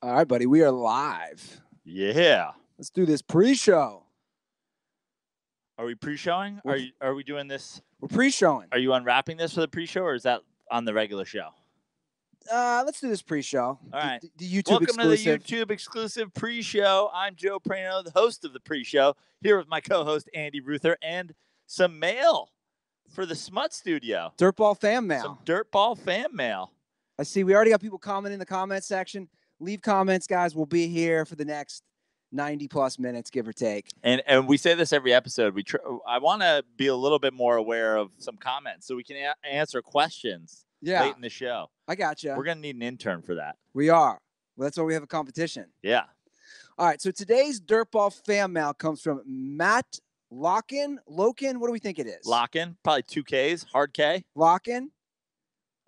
All right, buddy. We are live. Yeah. Let's do this pre-show. Are we pre-showing? Are we doing this? We're pre-showing. Are you unwrapping this for the pre-show, or is that on the regular show? Let's do this pre-show. All right. The YouTube Welcome exclusive. to the YouTube exclusive pre-show. I'm Joe Prano, the host of the pre-show, here with my co-host Andy Ruther and some mail for the Smut Studio. DirtBall fan mail. Some DirtBall fan mail. I see we already got people commenting in the comment section. Leave comments, guys. We'll be here for the next 90-plus minutes, give or take. And we say this every episode. I want to be a little bit more aware of some comments so we can answer questions late in the show. I gotcha. We're going to need an intern for that. We are. Well, that's why we have a competition. Yeah. All right, so today's Dirtball fan mail comes from Matt Locken. What do we think it is? Locken, probably 2 Ks, hard K. Locken.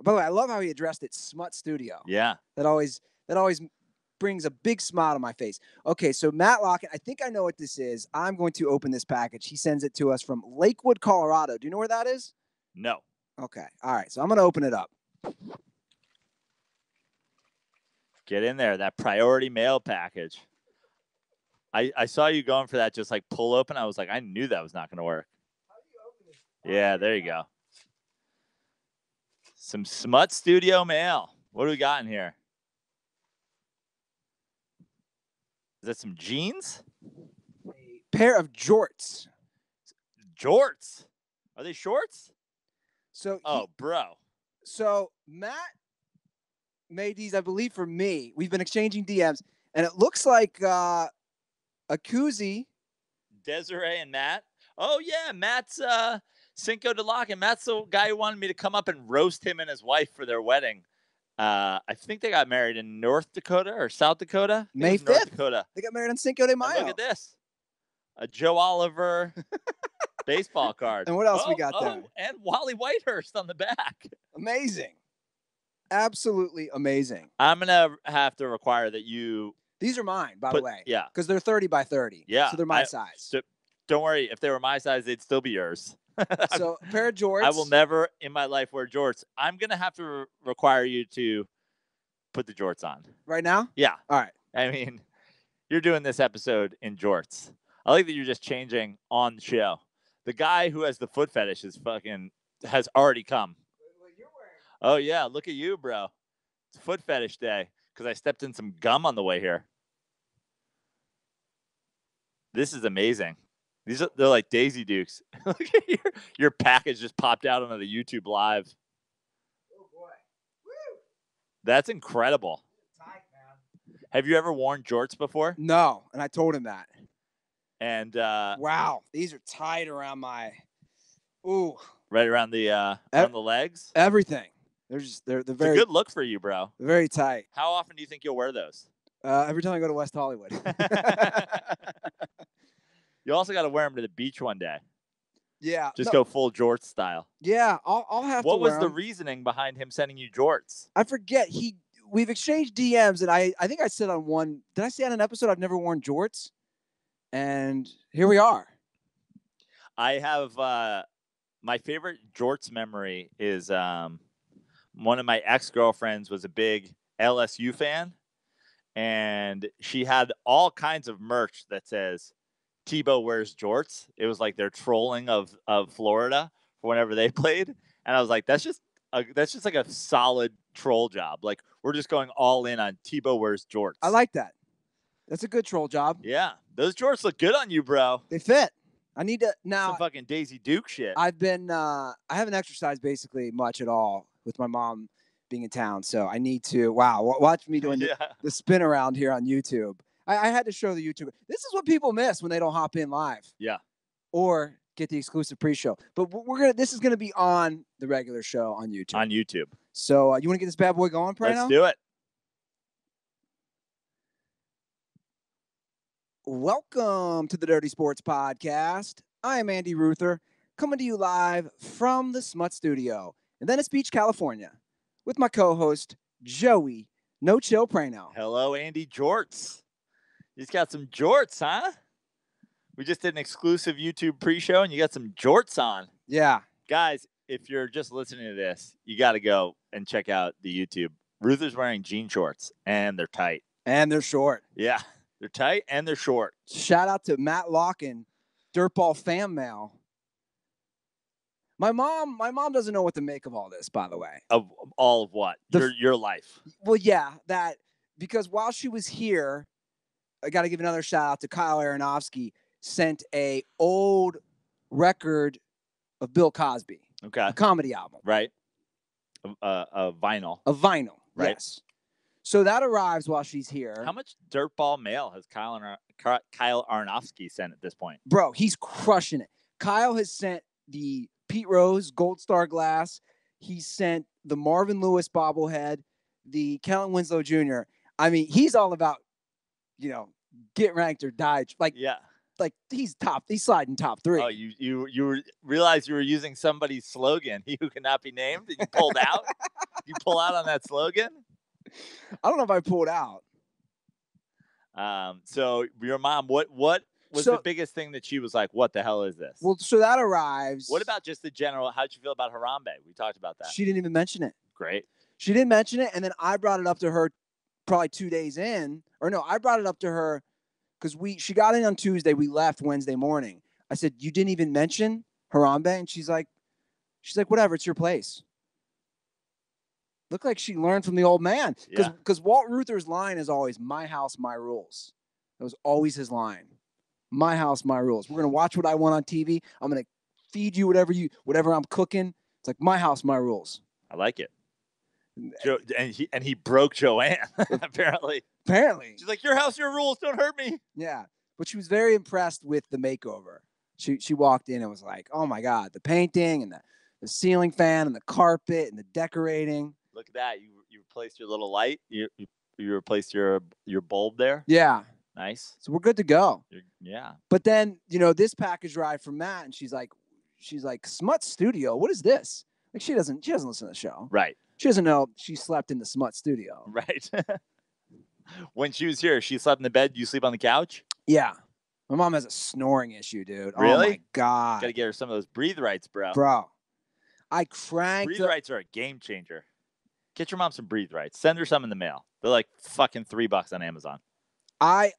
By the way, I love how he addressed it, Smut Studio. Yeah. That always brings a big smile to my face. Okay, so Matt Locken, I think I know what this is. I'm going to open this package. He sends it to us from Lakewood, Colorado. Do you know where that is? No. Okay. All right, so I'm going to open it up. Get in there, that priority mail package. I saw you going for that just like pull open. I was like, I knew that was not going to work. How do you open this? Yeah, there you go. Some Smut Studio mail. What do we got in here? Is that some jeans? A pair of jorts. Jorts? Are they shorts? Bro. So Matt made these, I believe, for me. We've been exchanging DMs, and it looks like a koozie. Desiree and Matt. Oh, yeah, Matt's Cinco de Lock, and Matt's the guy who wanted me to come up and roast him and his wife for their wedding. I think they got married in North Dakota or South Dakota. May 5th. North Dakota. They got married on Cinco de Mayo. And look at this. A Joe Oliver baseball card. And what else we got there? And Wally Whitehurst on the back. Amazing. Absolutely amazing. I'm going to have to require that you... These are mine, by the way. Yeah. Because they're 30 by 30. Yeah. So they're my size. So don't worry. If they were my size, they'd still be yours. So a pair of jorts. I will never in my life wear jorts. I'm going to have to require you to put the jorts on. Right now? Yeah. All right. I mean, you're doing this episode in jorts. I like that you're just changing on the show. The guy who has the foot fetish has already come. What you're wearing. Oh, yeah. Look at you, bro. It's foot fetish day because I stepped in some gum on the way here. This is amazing. They're like Daisy Dukes. Look at your package just popped out onto the YouTube live. Oh, boy. Woo! That's incredible. Tight, man. Have you ever worn jorts before? No, and I told him that. And wow, these are tight around my right around the legs. Everything. They're very. It's a good look for you, bro. Very tight. How often do you think you'll wear those? Every time I go to West Hollywood. You also got to wear them to the beach one day. Yeah. Just go full jorts style. Yeah, I'll have to. What was the reasoning behind him sending you jorts? I forget. We've exchanged DMs, and I think I said on one. Did I say on an episode I've never worn jorts? And here we are. I have my favorite jorts memory is one of my ex-girlfriends was a big LSU fan, and she had all kinds of merch that says Tebow wears jorts. It was like their trolling of Florida for whenever they played, and I was like, that's just like a solid troll job. Like, we're just going all in on Tebow wears jorts. I like that. That's a good troll job. Yeah, those jorts look good on you, bro. They fit. I need to now. Some fucking Daisy Duke shit. I haven't exercised basically much at all with my mom being in town, so I need to. Wow, watch me doing the spin around here on YouTube. I had to show the YouTube. This is what people miss when they don't hop in live. Yeah. Or get the exclusive pre-show. But this is gonna be on the regular show on YouTube. On YouTube. So you want to get this bad boy going, Prano? Let's do it. Welcome to the Dirty Sports Podcast. I am Andy Ruther, coming to you live from the Smut Studio in Venice Beach, California, with my co-host, Joey No Chill Prano. Hello, Andy Jorts. You just got some jorts, huh? We just did an exclusive YouTube pre-show, and you got some jorts on. Yeah. Guys, if you're just listening to this, you got to go and check out the YouTube. Ruther's wearing jean shorts, and they're tight. And they're short. Yeah, they're tight and they're short. Shout out to Matt Locken, DirtBall fan mail. My mom doesn't know what to make of all this, by the way. Of all of what? Your life. Well, yeah, that because while she was here, I got to give another shout out to Kyle Aronofsky, sent a old record of Bill Cosby. Okay. A comedy album. Right. A vinyl. A vinyl. Right. Yes. So that arrives while she's here. How much dirtball mail has Kyle Aronofsky sent at this point? Bro, he's crushing it. Kyle has sent the Pete Rose Gold Star glass. He sent the Marvin Lewis bobblehead, the Kellen Winslow Jr. I mean, he's all about, get ranked or die. Like he's sliding top 3. Oh, you realize you were using somebody's slogan, "He who cannot be named," and you pulled out? You pull out on that slogan? I don't know if I pulled out. So your mom, what was the biggest thing that she was like, what the hell is this? Well, so that arrives. What about just the general, how'd you feel about Harambe? We talked about that. She didn't even mention it. Great. She didn't mention it, and then I brought it up to her probably 2 days in. Or no, I brought it up to her because she got in on Tuesday. We left Wednesday morning. I said, you didn't even mention Harambe? And she's like, whatever, it's your place. Looked like she learned from the old man. Because Walt Ruther's line is always, my house, my rules. That was always his line. My house, my rules. We're going to watch what I want on TV. I'm going to feed you whatever I'm cooking. It's like, my house, my rules. I like it. And he broke Joanne, apparently. She's like, your house, your rules, don't hurt me. Yeah. But she was very impressed with the makeover. She walked in and was like, oh my God, the painting and the ceiling fan and the carpet and the decorating. Look at that. You replaced your little light. You replaced your bulb there. Yeah. Nice. So we're good to go. Yeah. But then, this package arrived from Matt and she's like, Smut Studio. What is this? Like she doesn't listen to the show. Right. She doesn't know she slept in the Smut Studio. Right. When she was here, she slept in the bed. You sleep on the couch? Yeah. My mom has a snoring issue, dude. Really? Oh my God. Gotta get her some of those breathe rights, bro. I cranked. Breathe rights are a game changer. Get your mom some breathe rights. Send her some in the mail. They're like fucking $3 on Amazon. I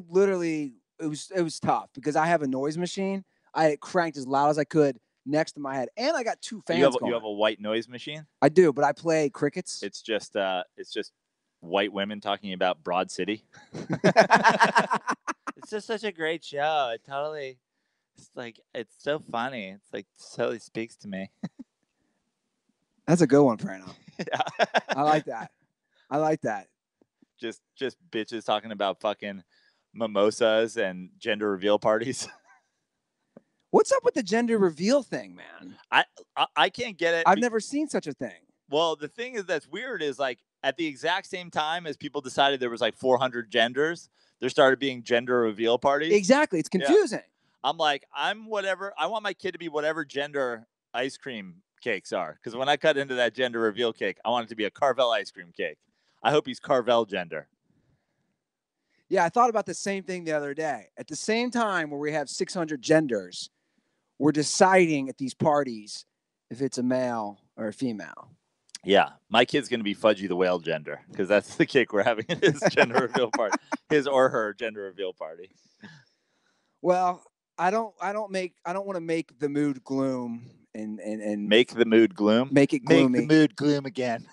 literally, it was tough because I have a noise machine. I cranked as loud as I could next to my head, and I got 2 fans going. You have a white noise machine? I do, but I play crickets. It's just white women talking about Broad City. It's just such a great show. It's so funny. It's like totally speaks to me. That's a good one, Prano. Yeah. I like that. Just bitches talking about fucking mimosas and gender reveal parties. What's up with the gender reveal thing, man? I can't get it. I've never seen such a thing. Well, the thing that's weird is like at the exact same time as people decided there was like 400 genders, there started being gender reveal parties. Exactly. It's confusing. Yeah. I'm like, I'm whatever. I want my kid to be whatever gender ice cream cakes are. Because when I cut into that gender reveal cake, I want it to be a Carvel ice cream cake. I hope he's Carvel gender. Yeah, I thought about the same thing the other day. At the same time where we have 600 genders, we're deciding at these parties if it's a male or a female. Yeah, my kid's going to be Fudgy the Whale gender because that's the cake we're having at his gender reveal party, his or her gender reveal party. Well, I don't want to make the mood gloom and make the mood gloom. Make it gloomy. Make the mood gloom again.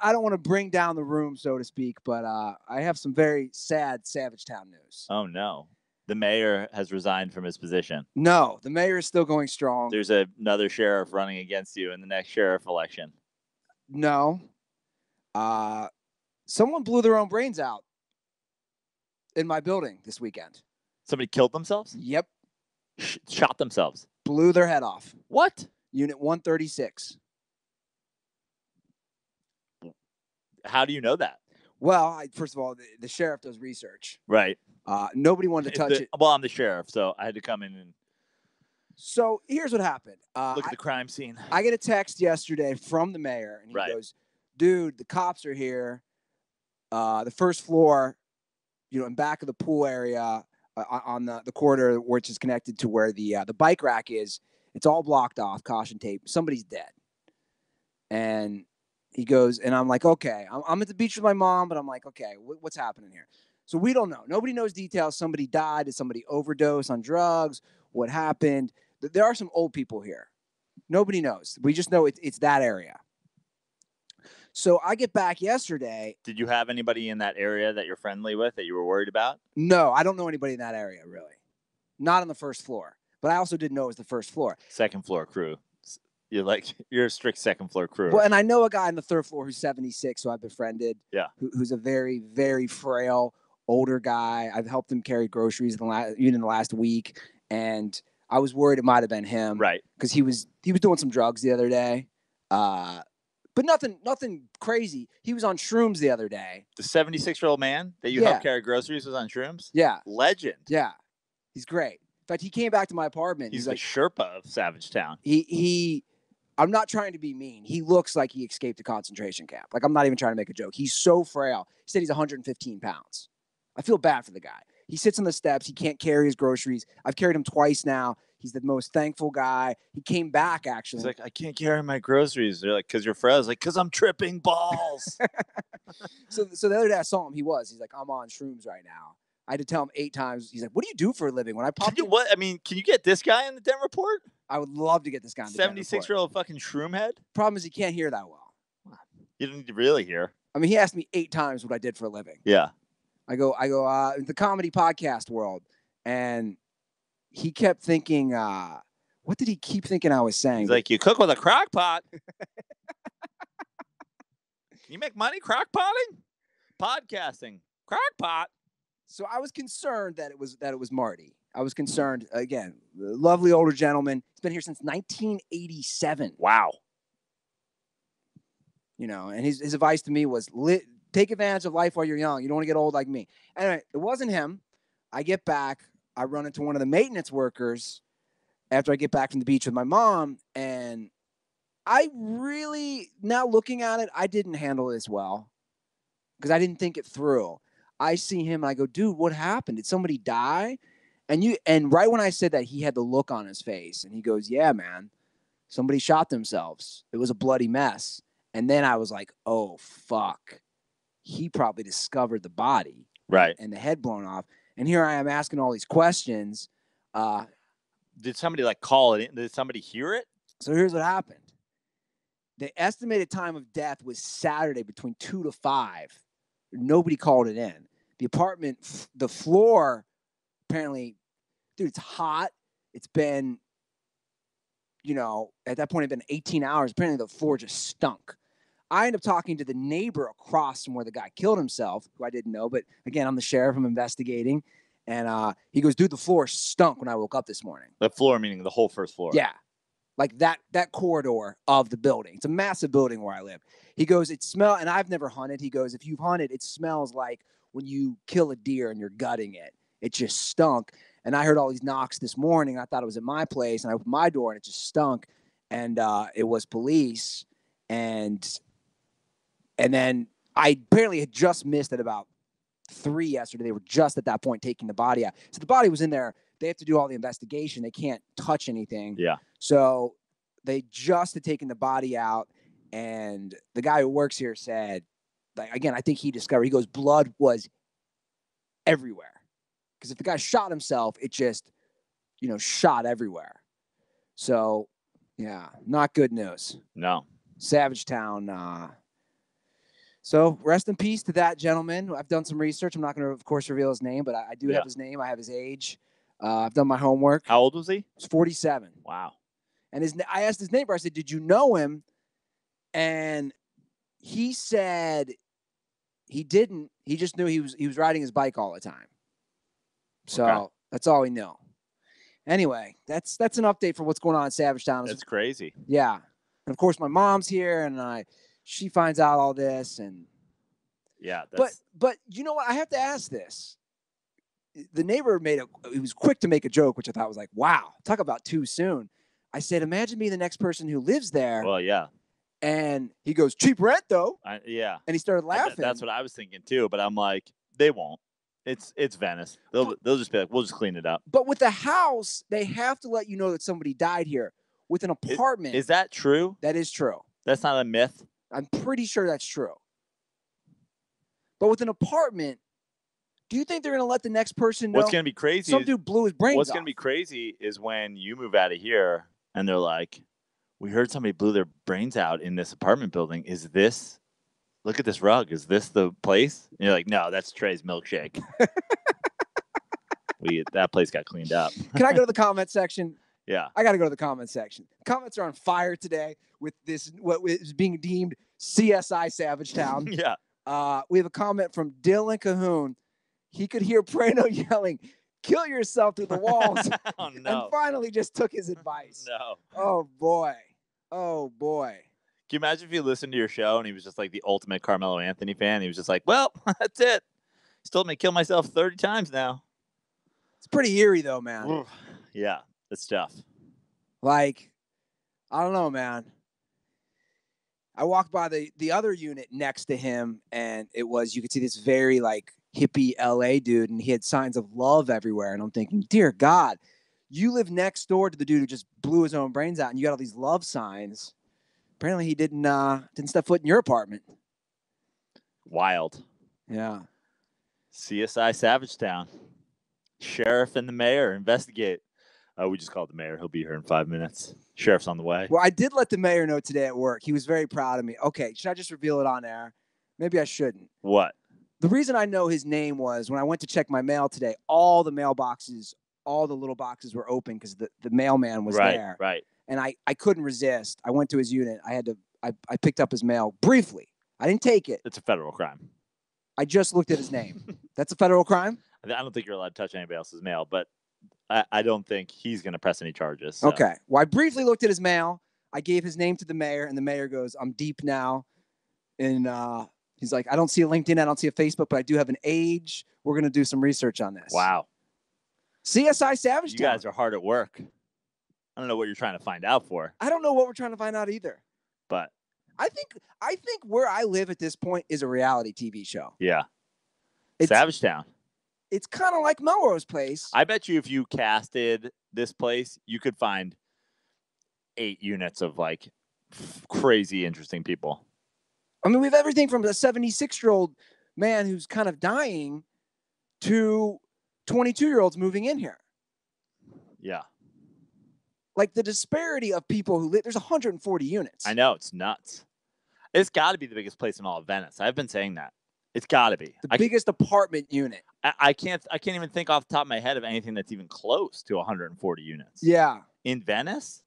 I don't want to bring down the room, so to speak, but I have some very sad Savagetown news. Oh no. The mayor has resigned from his position. No, the mayor is still going strong. There's another sheriff running against you in the next sheriff election. No. Someone blew their own brains out in my building this weekend. Somebody killed themselves? Yep. Shot themselves. Blew their head off. What? Unit 136. How do you know that? Well, first of all, the sheriff does research. Right. Nobody wanted to touch it. Well, I'm the sheriff, so I had to come in and... So here's what happened. Look at the crime scene. I get a text yesterday from the mayor, and he goes, dude, the cops are here. The first floor, in back of the pool area on the corridor, which is connected to where the bike rack is, it's all blocked off, caution tape. Somebody's dead. And he goes, and I'm like, okay, I'm at the beach with my mom, but I'm like, okay, what's happening here? So we don't know. Nobody knows details. Somebody died. Did somebody overdose on drugs? What happened? There are some old people here. Nobody knows. We just know it's that area. So I get back yesterday. Did you have anybody in that area that you're friendly with that you were worried about? No, I don't know anybody in that area, really. Not on the first floor. But I also didn't know it was the first floor. Second floor crew. You're a strict second floor crew. Well, and I know a guy on the third floor who's 76, who I've befriended. Yeah. Who's a very, very frail, older guy. I've helped him carry groceries even in the last week. And I was worried it might have been him. Right. Because he was doing some drugs the other day. But nothing crazy. He was on shrooms the other day. The 76-year-old man that you helped carry groceries was on shrooms? Yeah. Legend. Yeah. He's great. In fact, he came back to my apartment. He's like Sherpa of Savage Town. I'm not trying to be mean. He looks like he escaped a concentration camp. Like, I'm not even trying to make a joke. He's so frail. He said he's 115 pounds. I feel bad for the guy. He sits on the steps. He can't carry his groceries. I've carried him twice now. He's the most thankful guy. He came back, actually. He's like, I can't carry my groceries. They're like, because you're frail. I was like, because I'm tripping balls. So the other day I saw him. He's like, I'm on shrooms right now. I had to tell him 8 times. He's like, what do you do for a living? When I popped can you get this guy in the Den Report? I would love to get this guy in the 76-year-old fucking shroom head? Problem is he can't hear that well. You didn't really hear. I mean, he asked me 8 times what I did for a living. Yeah. I go, the comedy podcast world. And he kept thinking, what did he keep thinking I was saying? He's like, you cook with a crock pot. Can you make money crock potting? Podcasting. Crock pot. So I was concerned that it was Marty. I was concerned, again, lovely older gentleman. He's been here since 1987. Wow. And his advice to me was, take advantage of life while you're young. You don't want to get old like me. Anyway, it wasn't him. I get back. I run into one of the maintenance workers after I get back from the beach with my mom. And I really, now looking at it, I didn't handle this well because I didn't think it through. I see him and I go, dude, what happened? Did somebody die? And right when I said that, he had the look on his face and he goes, yeah, man, somebody shot themselves. It was a bloody mess. And then I was like, oh, fuck. He probably discovered the body. Right. And the head blown off. And here I am asking all these questions. Did somebody call it in? Did somebody hear it? So here's what happened. The estimated time of death was Saturday between 2 to 5. Nobody called it in. The apartment, the floor, apparently, dude, it's hot. It's been, at that point, it had been 18 hours. Apparently, the floor just stunk. I ended up talking to the neighbor across from where the guy killed himself, who I didn't know. But, again, I'm the sheriff. I'm investigating. And he goes, dude, the floor stunk when I woke up this morning. The floor, meaning the whole first floor. Yeah. Like that corridor of the building. It's a massive building where I live. He goes, it smells, and I've never hunted. He goes, if you've hunted, it smells like when you kill a deer and you're gutting it. It just stunk. And I heard all these knocks this morning. I thought it was at my place, and I opened my door, and it just stunk. And it was police. And then I apparently had just missed at about 3 yesterday. They were just at that point taking the body out. So the body was in there. They have to do all the investigation. They can't touch anything. Yeah. So they just had taken the body out, and the guy who works here said, again, I think he goes, blood was everywhere. Because if the guy shot himself, it just, shot everywhere. So, yeah, not good news. No. Savage Town. So rest in peace to that gentleman. I've done some research. I'm not going to, of course, reveal his name, but I do have his name. I have his age. I've done my homework. How old was he? He's 47. Wow. And I asked his neighbor, I said, did you know him? And he said he didn't. He just knew he was riding his bike all the time. So That's all he knew. Anyway, that's an update for what's going on in Savage Town. That's crazy. Yeah. And of course my mom's here and she finds out all this and yeah. But you know what? I have to ask this. The neighbor he was quick to make a joke, which I thought was like, wow, talk about too soon. I said, imagine being the next person who lives there. Well, yeah. And he goes, cheap rent, though. Yeah. And he started laughing. That's what I was thinking, too. But I'm like, they won't. It's Venice. They'll just be like, we'll just clean it up. But with the house, they have to let you know that somebody died here. With an apartment. Is that true? That is true. That's not a myth? I'm pretty sure that's true. But with an apartment, do you think they're going to let the next person know? What's going to be crazy? Some dude blew his brains What's off. going to be crazy is when you move out of here and they're like, we heard somebody blew their brains out in this apartment building. Is this, look at this rug. Is this the place? And you're like, no, that's Trey's milkshake. That place got cleaned up. Can I go to the comment section? Yeah. I got to go to the comment section. Comments are on fire today with this, what is being deemed CSI Savage Town. Yeah. We have a comment from Dylan Cahoon. He could hear Prano yelling, kill yourself through the walls. Oh, no. And finally just took his advice. No. Oh, boy. Oh, boy. Can you imagine if you listened to your show and he was just like the ultimate Carmelo Anthony fan? He was just like, well, that's it. He's told me to kill myself 30 times now. It's pretty eerie, though, man. Yeah, it's tough. Like, I don't know, man. I walked by the other unit next to him, and you could see this very, like, hippie LA dude, and he had signs of love everywhere. And I'm thinking, dear God, you live next door to the dude who just blew his own brains out, and you got all these love signs. Apparently he didn't step foot in your apartment. Wild. Yeah. CSI Savage Town. Sheriff and the mayor investigate. We just called the mayor. He'll be here in 5 minutes. Sheriff's on the way. Well, I did let the mayor know today at work. He was very proud of me. Okay, should I just reveal it on air? Maybe I shouldn't. What? The reason I know his name was when I went to check my mail today, all the mailboxes, all the little boxes were open because the mailman was there. Right. And I couldn't resist. I went to his unit. I picked up his mail briefly. I didn't take it. It's a federal crime. I just looked at his name. That's a federal crime? I don't think you're allowed to touch anybody else's mail, but I don't think he's going to press any charges. So. Okay. Well, I briefly looked at his mail. I gave his name to the mayor, and the mayor goes, I'm deep now. And he's like, I don't see a LinkedIn. I don't see a Facebook, but I do have an age. We're going to do some research on this. Wow. CSI Savage Town. You guys are hard at work. I don't know what you're trying to find out for. I don't know what we're trying to find out either. But I think where I live at this point is a reality TV show. Yeah. Savage Town. It's kind of like Melrose Place. I bet you if you casted this place, you could find 8 units of like crazy interesting people. I mean, we have everything from a 76-year-old man who's kind of dying to 22-year-olds moving in here. Yeah. Like the disparity of people who live, there's 140 units. I know, it's nuts. It's got to be the biggest place in all of Venice. I've been saying that. It's got to be the biggest apartment unit. I can't even think off the top of my head of anything that's even close to 140 units. Yeah. In Venice?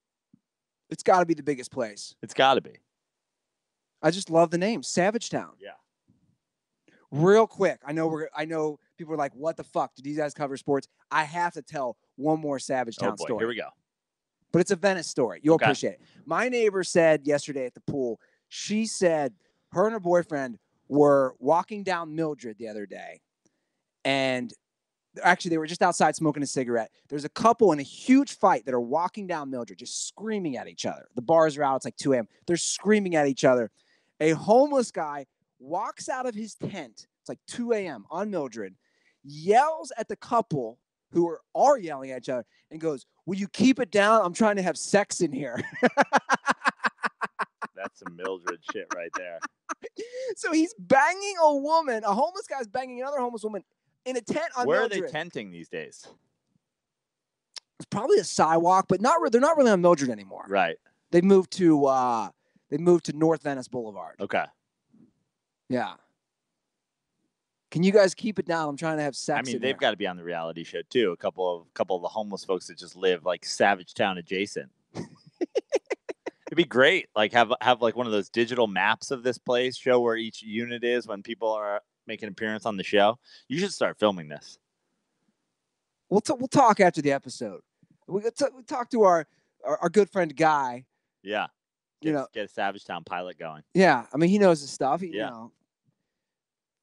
It's got to be the biggest place. It's got to be. I just love the name, Savage Town. Yeah. Real quick, I know people are like, what the fuck? Do these guys cover sports? I have to tell one more Savage Town story. Here we go. But it's a Venice story. You'll appreciate it. My neighbor said yesterday at the pool, she said her and her boyfriend were walking down Mildred the other day. And actually, they were just outside smoking a cigarette. There's a couple in a huge fight that are walking down Mildred, just screaming at each other. The bars are out. It's like 2 a.m. They're screaming at each other. A homeless guy walks out of his tent. It's like 2 a.m. on Mildred, yells at the couple who are yelling at each other and goes, will you keep it down? I'm trying to have sex in here. That's some Mildred shit right there. So he's banging a woman. A homeless guy's banging another homeless woman in a tent on Mildred. Where are they tenting these days? It's probably a sidewalk, but they're not really on Mildred anymore. Right. They moved to North Venice Boulevard. Okay. Yeah. Can you guys keep it down? I'm trying to have sex. I mean, they've got to be on the reality show too. A couple of the homeless folks that just live like Savage Town adjacent. It'd be great. Like have like one of those digital maps of this place, show where each unit is when people are making an appearance on the show. You should start filming this. We'll talk after the episode. We talk to our good friend Guy. Yeah. Get a Savage Town pilot going. Yeah. I mean, he knows his stuff. You know.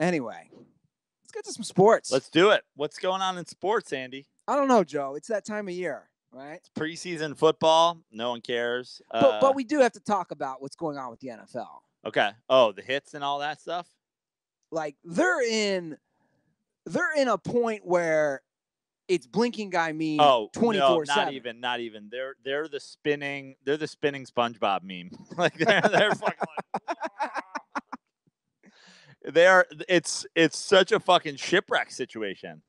Anyway, let's get to some sports. Let's do it. What's going on in sports, Andy? I don't know, Joe. It's that time of year, right? It's preseason football. No one cares. But we do have to talk about what's going on with the NFL. Okay. Oh, the hits and all that stuff? Like they're in a point where it's blinking guy meme 24/7. No, not even. They're the spinning SpongeBob meme. Like they're fucking like It's such a fucking shipwreck situation.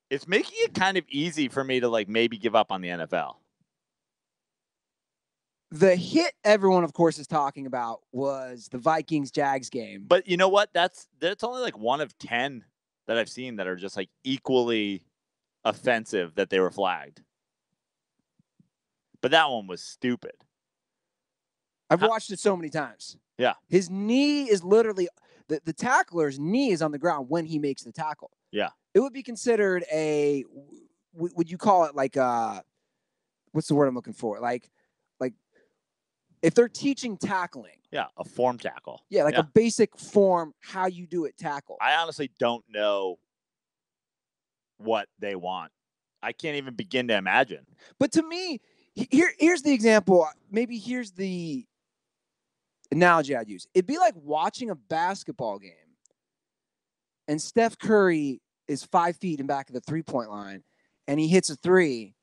It's making it kind of easy for me to like maybe give up on the NFL. The hit everyone, of course, is talking about was the Vikings-Jags game. But you know what? That's only like one of 10 that I've seen that are just like equally offensive that they were flagged. But that one was stupid. I've watched it so many times. Yeah. His knee is literally the tackler's knee is on the ground when he makes the tackle. Yeah. It would be considered would you call it like what's the word I'm looking for? Like if they're teaching tackling. Yeah, a form tackle. Yeah, like a basic form, how you do it tackle. I honestly don't know what they want. I can't even begin to imagine. But to me, here's the example. Maybe here's the analogy I'd use. It'd be like watching a basketball game and Steph Curry is 5 feet in back of the 3-point line and he hits a three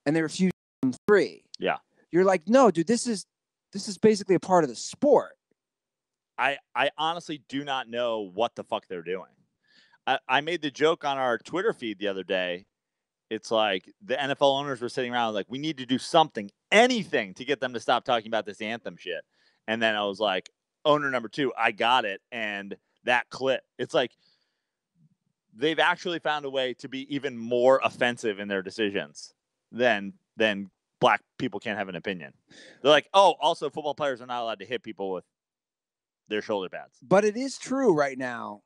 and they refuse him three. Yeah. You're like, no, dude, this is basically a part of the sport. I honestly do not know what the fuck they're doing. I made the joke on our Twitter feed the other day. It's like the NFL owners were sitting around like, we need to do something, anything to get them to stop talking about this anthem shit. And then I was like, owner number 2, I got it. And that clip, it's like they've actually found a way to be even more offensive in their decisions than black people can't have an opinion. They're like, oh, also football players are not allowed to hit people with their shoulder pads. But it is true right now.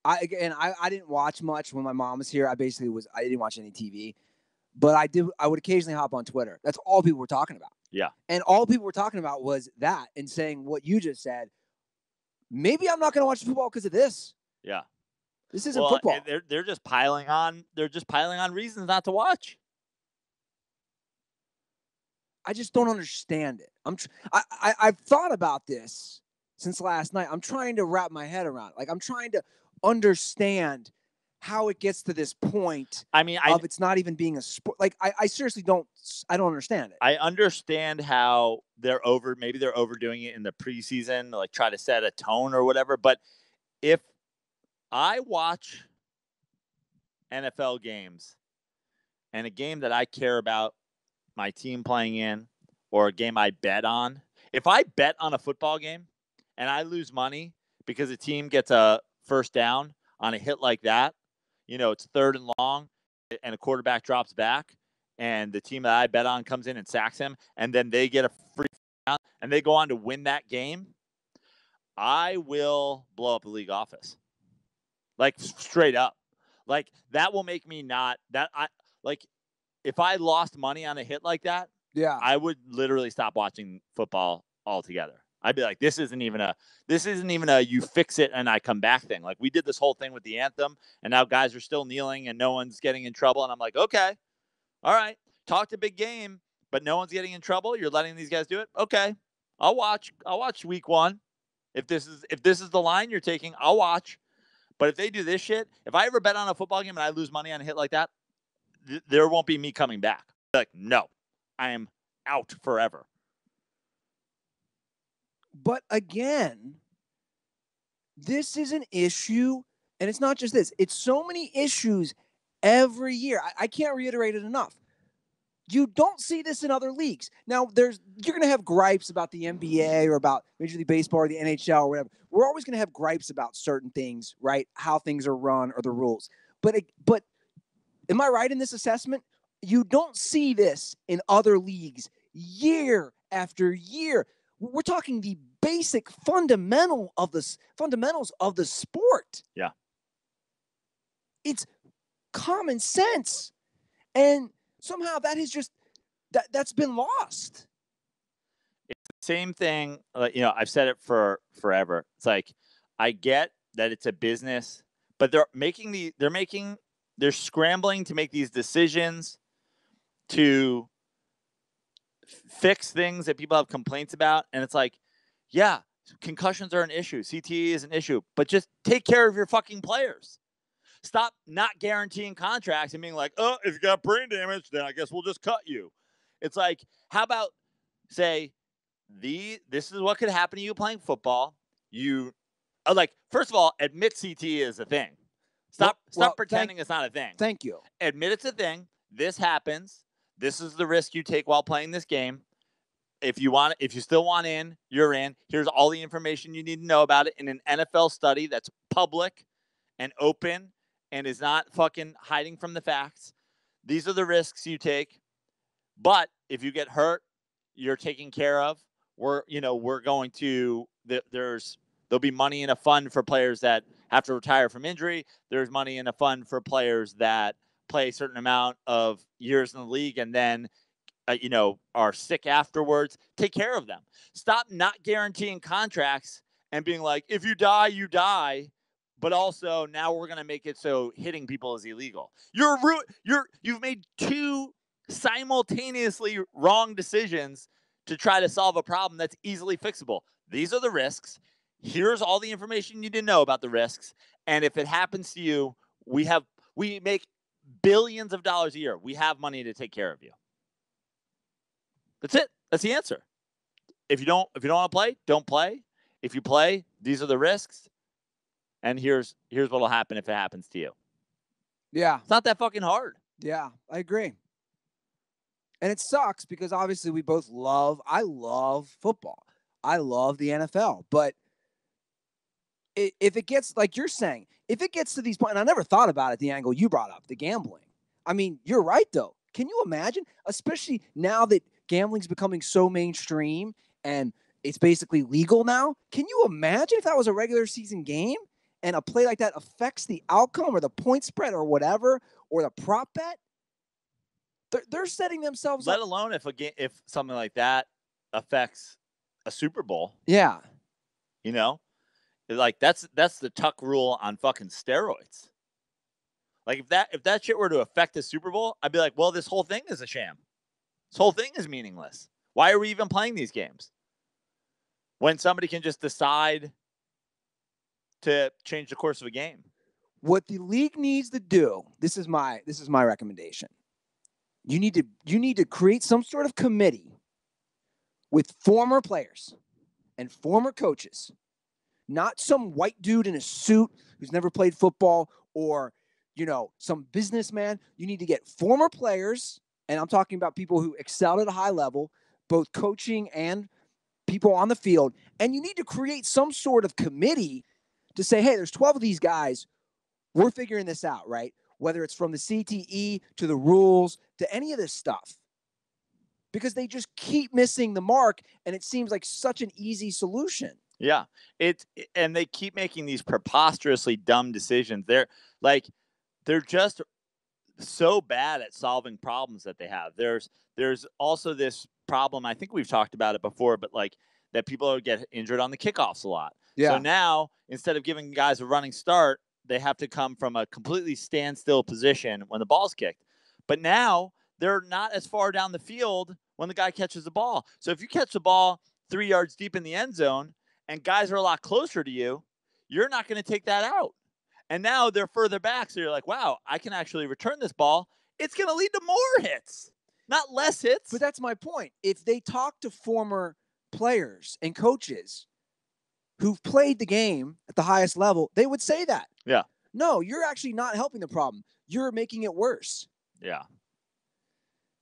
I didn't watch much when my mom was here. I didn't watch any TV, but I would occasionally hop on Twitter. That's all people were talking about. Yeah. And all people were talking about was that and saying what you just said. Maybe I'm not going to watch football because of this. Yeah. This isn't football. They're just piling on. They're just piling on reasons not to watch. I just don't understand it. I've thought about this since last night. I'm trying to wrap my head around it. Like I'm trying to understand how it gets to this point. I mean, it's not even being a sport. Like I seriously don't understand it. I understand how maybe they're overdoing it in the preseason, like try to set a tone or whatever. But if I watch NFL games and a game that I care about my team playing in or a game I bet on, if I bet on a football game and I lose money because a team gets a first down on a hit like that, it's 3rd and long and a quarterback drops back and the team that I bet on comes in and sacks him and then they get a free down and they go on to win that game, I will blow up the league office. Like straight up. Like that will make me if I lost money on a hit like that, yeah, I would literally stop watching football altogether. I'd be like, this isn't even a you fix it and I come back thing. Like we did this whole thing with the anthem and now guys are still kneeling and no one's getting in trouble. And I'm like, okay, all right, talked a big game, but no one's getting in trouble. You're letting these guys do it. Okay. I'll watch week 1. If this is the line you're taking, I'll watch. But if they do this shit, if I ever bet on a football game and I lose money on a hit like that, there won't be me coming back. Like, no, I am out forever. But again, this is an issue, and it's not just this. It's so many issues every year. I can't reiterate it enough. You don't see this in other leagues. Now, you're going to have gripes about the NBA or about Major League Baseball or the NHL or whatever. We're always going to have gripes about certain things, right? How things are run or the rules. But am I right in this assessment? You don't see this in other leagues year after year. We're talking the basic fundamentals of the sport. Yeah. It's common sense. And somehow that has that's been lost. It's the same thing. I've said it for forever. It's like, I get that it's a business, but they're scrambling to make these decisions to fix things that people have complaints about. And it's like, yeah, concussions are an issue. CTE is an issue, but just take care of your fucking players. Stop not guaranteeing contracts and being like, oh, if you got brain damage, then I guess we'll just cut you. It's like, how about say, this is what could happen to you playing football. you like, first of all, admit CT is a thing. Stop pretending it's not a thing. Thank you. Admit it's a thing. This happens. This is the risk you take while playing this game. If you still want in, you're in. Here's all the information you need to know about it in an NFL study that's public and open and is not fucking hiding from the facts. These are the risks you take. But if you get hurt, you're taken care of. We're going to there'll be money in a fund for players that have to retire from injury. There's money in a fund for players that play a certain amount of years in the league and then, are sick afterwards. Take care of them. Stop not guaranteeing contracts and being like, if you die, you die. But also now we're going to make it so hitting people is illegal. You've made two simultaneously wrong decisions to try to solve a problem that's easily fixable. These are the risks. Here's all the information you need to know about the risks. And if it happens to you, we make billions of dollars a year. We have money to take care of you. That's it. That's the answer. If you don't want to play, don't play. If you play, these are the risks. And here's what will happen if it happens to you. Yeah. It's not that fucking hard. Yeah, I agree. And it sucks because obviously I love football. I love the NFL. But if it gets, like you're saying, if it gets to these points, and I never thought about it, the angle you brought up, the gambling. I mean, you're right, though. Can you imagine, especially now that gambling's becoming so mainstream and it's basically legal now? Can you imagine if that was a regular season game and a play like that affects the outcome or the point spread or whatever, or the prop bet? They're setting themselves up. Let up. alone if something like that affects a Super Bowl. Yeah. Like that's the Tuck rule on fucking steroids. Like if that shit were to affect the Super Bowl, I'd be like, well, this whole thing is a sham. This whole thing is meaningless. Why are we even playing these games? When somebody can just decide to change the course of a game. What the league needs to do, this is my recommendation. You need to create some sort of committee with former players and former coaches, not some white dude in a suit who's never played football or, some businessman. You need to get former players, and I'm talking about people who excelled at a high level, both coaching and people on the field, and you need to create some sort of committee to say, hey, there's 12 of these guys. We're figuring this out, right? Whether it's from the CTE to the rules to any of this stuff. Because they just keep missing the mark, and it seems like such an easy solution. Yeah. And they keep making these preposterously dumb decisions. They're just so bad at solving problems that they have. There's also this problem, I think we've talked about it before, but that people get injured on the kickoffs a lot. Yeah. So now, instead of giving guys a running start, they have to come from a completely standstill position when the ball's kicked. But now they're not as far down the field when the guy catches the ball. So if you catch the ball 3 yards deep in the end zone and guys are a lot closer to you, you're not going to take that out. And now they're further back. So you're like, wow, I can actually return this ball. It's going to lead to more hits, not less hits. But that's my point. If they talk to former players and coaches who've played the game at the highest level, they would say that. Yeah. No, you're actually not helping the problem. You're making it worse. Yeah.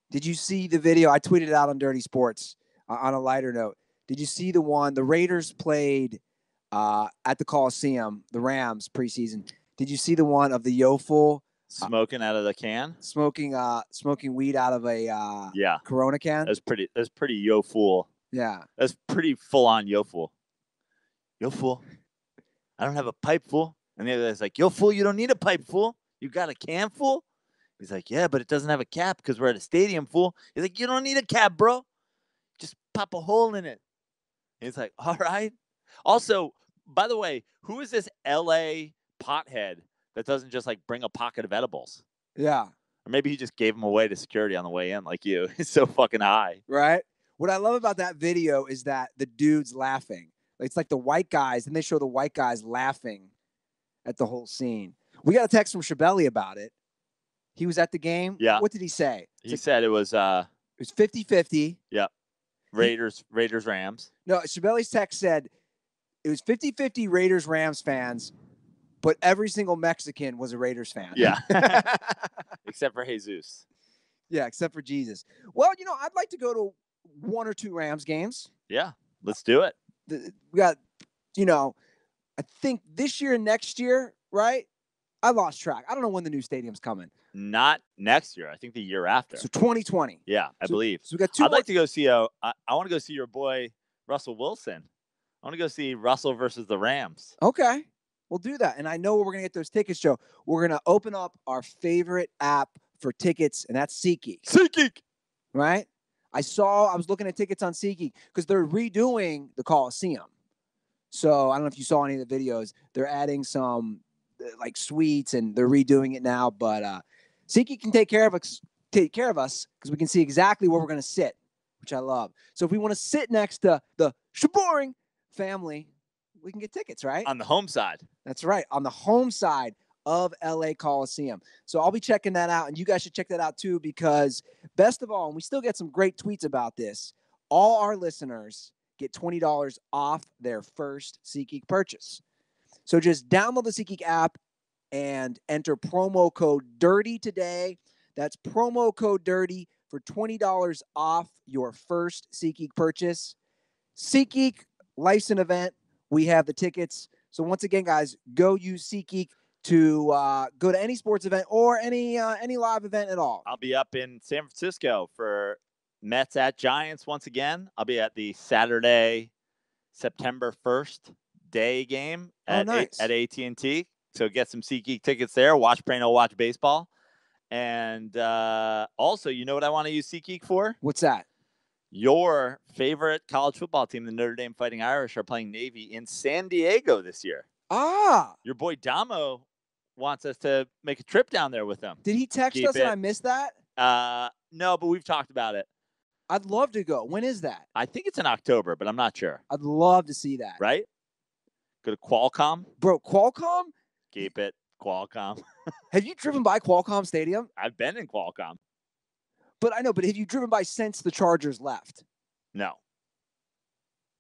Did you see the video? I tweeted it out on Dirty Sports on a lighter note. Did you see the one? The Raiders played at the Coliseum, the Rams preseason. Did you see the one of the Yo-Fool smoking out of the can? Smoking weed out of a Corona can? That's pretty Yo-Fool. Yeah. That's pretty full-on Yo-Fool. Yo-Fool. I don't have a pipe, fool. And the other guy's like, yo, fool, you don't need a pipe, fool. You got a can, fool? He's like, yeah, but it doesn't have a cap because we're at a stadium, fool. He's like, you don't need a cap, bro. Just pop a hole in it. He's like, all right. Also, by the way, who is this L.A. pothead that doesn't just bring a pocket of edibles? Yeah. Or maybe he just gave them away to security on the way in like you. He's so fucking high. Right? What I love about that video is that the dude's laughing. It's like the white guys, and they show the white guys laughing at the whole scene. We got a text from Shabelli about it. He was at the game. Yeah. What did he say? He said it was 50-50. Yep. Raiders, Rams. No, Shabelli's text said it was 50-50 Raiders-Rams fans, but every single Mexican was a Raiders fan. Yeah. Except for Jesus. Yeah, except for Jesus. Well, I'd like to go to one or two Rams games. Yeah, let's do it. We got, I think this year and next year, right? I lost track. I don't know when the new stadium's coming. Not next year. I think the year after. So 2020. Yeah, I believe. So we got two. I'd like to go see I want to go see your boy Russell Wilson. I want to go see Russell versus the Rams. Okay, we'll do that. And I know where we're gonna get those tickets, Joe. We're gonna open up our favorite app for tickets, and that's SeatGeek. SeatGeek, right? I was looking at tickets on SeatGeek because they're redoing the Coliseum. So I don't know if you saw any of the videos. They're adding some like suites, and they're redoing it now. But SeatGeek can take care of us because we can see exactly where we're going to sit, which I love. So if we want to sit next to the Shaboring family, we can get tickets, right? On the home side. That's right, on the home side of LA Coliseum. So I'll be checking that out, and you guys should check that out too, because best of all, and we still get some great tweets about this, all our listeners get $20 off their first SeatGeek purchase. So just download the SeatGeek app and enter promo code DIRTY today. That's promo code DIRTY for $20 off your first SeatGeek purchase. SeatGeek, life's an event. We have the tickets. So once again, guys, go use SeatGeek to go to any sports event or any live event at all. I'll be up in San Francisco for Mets at Giants once again. I'll be at the Saturday, September 1st day game at AT&T. So get some SeatGeek tickets there. Watch Prano, watch baseball. And also, you know what I want to use SeatGeek for? What's that? Your favorite college football team, the Notre Dame Fighting Irish, are playing Navy in San Diego this year. Ah. Your boy Damo wants us to make a trip down there with him. Did he text us and I missed that? No, but we've talked about it. I'd love to go. When is that? I think it's in October, but I'm not sure. I'd love to see that. Right? Go to Qualcomm. Bro, Qualcomm? Keep it. Qualcomm. Have you driven by Qualcomm Stadium? I've been in Qualcomm. But I know, but have you driven by since the Chargers left? No.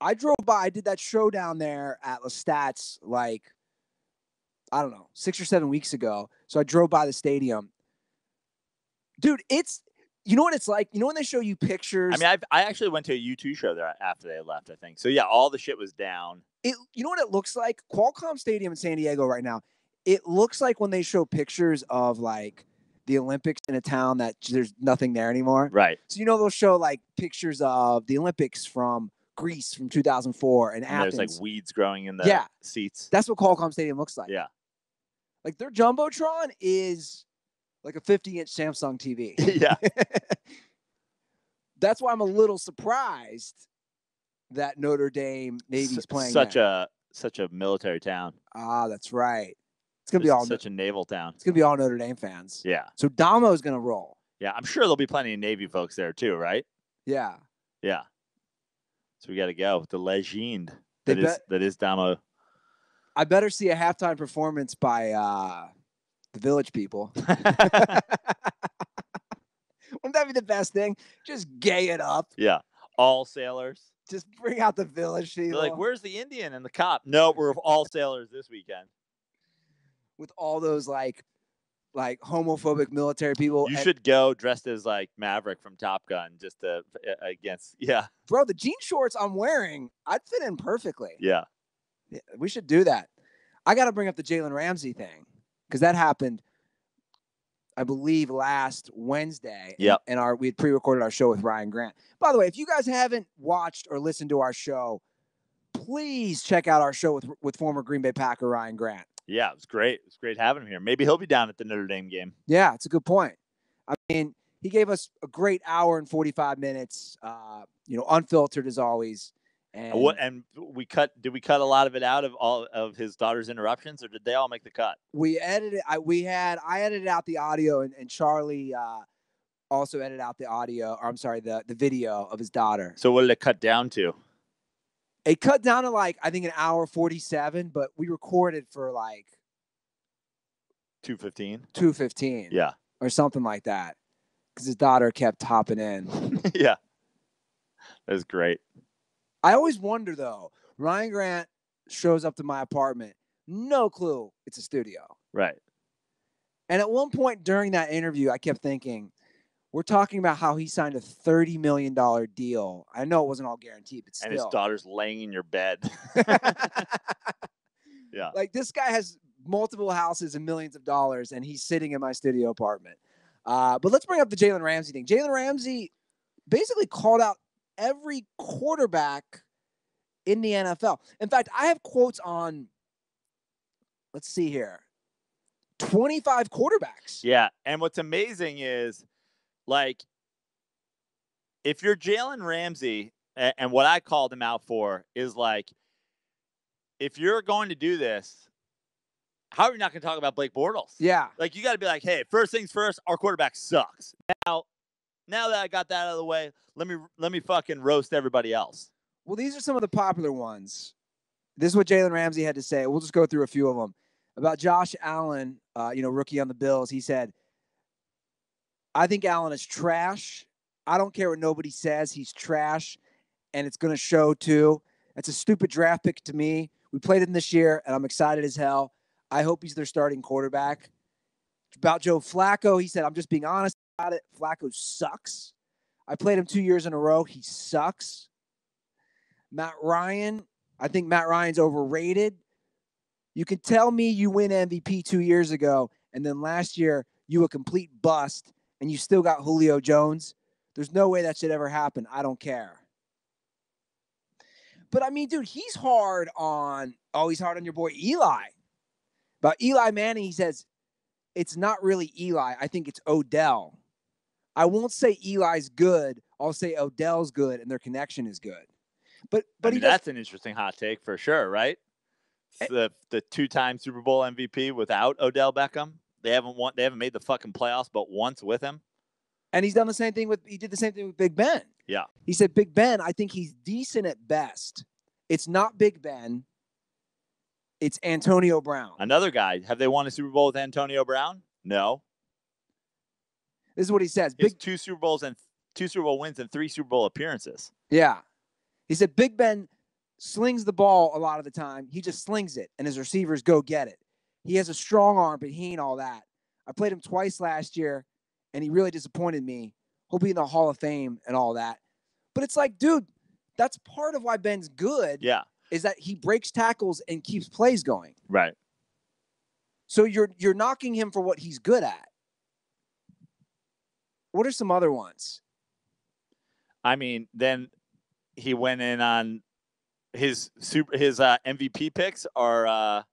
I drove by. I did that show down there at Lestat's like, I don't know, 6 or 7 weeks ago. So I drove by the stadium. Dude, you know what it's like? You know when they show you pictures? I mean, I actually went to a U2 show there after they left, I think. So, yeah, all the shit was down. You know what it looks like? Qualcomm Stadium in San Diego right now, it looks like when they show pictures of, like, the Olympics in a town that there's nothing there anymore. Right. So, they'll show, like, pictures of the Olympics from Greece from 2004 and Athens. There's, like, weeds growing in the seats. That's what Qualcomm Stadium looks like. Yeah. Like, their Jumbotron is like a 50-inch Samsung TV. Yeah. That's why I'm a little surprised that Notre Dame Navy's playing such a military town. Ah, that's right. It's gonna be all such a naval town. It's gonna be all Notre Dame fans. Yeah. So Damo's gonna roll. Yeah, I'm sure there'll be plenty of Navy folks there too, right? Yeah. Yeah. So we got to go with the legend that is Damo. I better see a halftime performance by the Village People. Wouldn't that be the best thing? Just gay it up. Yeah. All sailors. Just bring out the Village People. They're like, where's the Indian and the cop? No, we're all sailors this weekend. With all those like homophobic military people. You should go dressed as like Maverick from Top Gun just against. Yeah. Bro, the jean shorts I'm wearing, I'd fit in perfectly. Yeah. We should do that. I got to bring up the Jalen Ramsey thing because that happened, I believe, last Wednesday. Yep. And we had pre-recorded our show with Ryan Grant. By the way, if you guys haven't watched or listened to our show, please check out our show with former Green Bay Packer Ryan Grant. Yeah, it was great. It was great having him here. Maybe he'll be down at the Notre Dame game. Yeah, it's a good point. I mean, he gave us a great hour and 45 minutes, unfiltered as always. And we cut. Did we cut a lot of it out of all of his daughter's interruptions, or did they all make the cut? We edited. I edited out the audio, and Charlie also edited out the audio. Or I'm sorry, the video of his daughter. So what did it cut down to? It cut down to like I think an hour 47, but we recorded for like 2:15. 2:15. Yeah, or something like that, because his daughter kept hopping in. Yeah, that was great. I always wonder, though, Ryan Grant shows up to my apartment. No clue it's a studio. Right. And at one point during that interview, I kept thinking, we're talking about how he signed a $30 million deal. I know it wasn't all guaranteed, but still. And his daughter's laying in your bed. Yeah. Like, this guy has multiple houses and millions of dollars, and he's sitting in my studio apartment. But let's bring up the Jalen Ramsey thing. Jalen Ramsey basically called out every quarterback in the NFL. In fact, I have quotes on, let's see here, 25 quarterbacks. Yeah. And what's amazing is, like, if you're Jalen Ramsey, and what I called him out for is, like, if you're going to do this, how are you not going to talk about Blake Bortles? Yeah. Like, you got to be like, hey, first things first, our quarterback sucks. Now that I got that out of the way, let me fucking roast everybody else. Well, these are some of the popular ones. This is what Jalen Ramsey had to say. We'll just go through a few of them. About Josh Allen, rookie on the Bills, he said, I think Allen is trash. I don't care what nobody says. He's trash, and it's going to show, too. That's a stupid draft pick to me. We played him this year, and I'm excited as hell. I hope he's their starting quarterback. About Joe Flacco, he said, I'm just being honest about it. Flacco sucks. I played him 2 years in a row. He sucks. Matt Ryan, I think Matt Ryan's overrated. You can tell me you win MVP 2 years ago, and then last year you a complete bust, and you still got Julio Jones. There's no way that should ever happen. I don't care. But, I mean, dude, he's hard on your boy Eli. About Eli Manning, he says, it's not really Eli. I think it's Odell. I won't say Eli's good. I'll say Odell's good, and their connection is good. But that's an interesting hot take for sure, right? The two-time Super Bowl MVP without Odell Beckham. They haven't made the fucking playoffs but once with him. And he did the same thing with Big Ben. Yeah. He said, Big Ben, I think he's decent at best. It's not Big Ben. It's Antonio Brown. Another guy. Have they won a Super Bowl with Antonio Brown? No. This is what he says. Two Super Bowl wins and 3 Super Bowl appearances. Yeah. He said, Big Ben slings the ball a lot of the time. He just slings it, and his receivers go get it. He has a strong arm, but he ain't all that. I played him twice last year, and he really disappointed me. He'll be in the Hall of Fame and all that. But it's like, dude, that's part of why Ben's good. Yeah. Is that he breaks tackles and keeps plays going. Right. So you're knocking him for what he's good at. What are some other ones? I mean, then he went in on his MVP picks are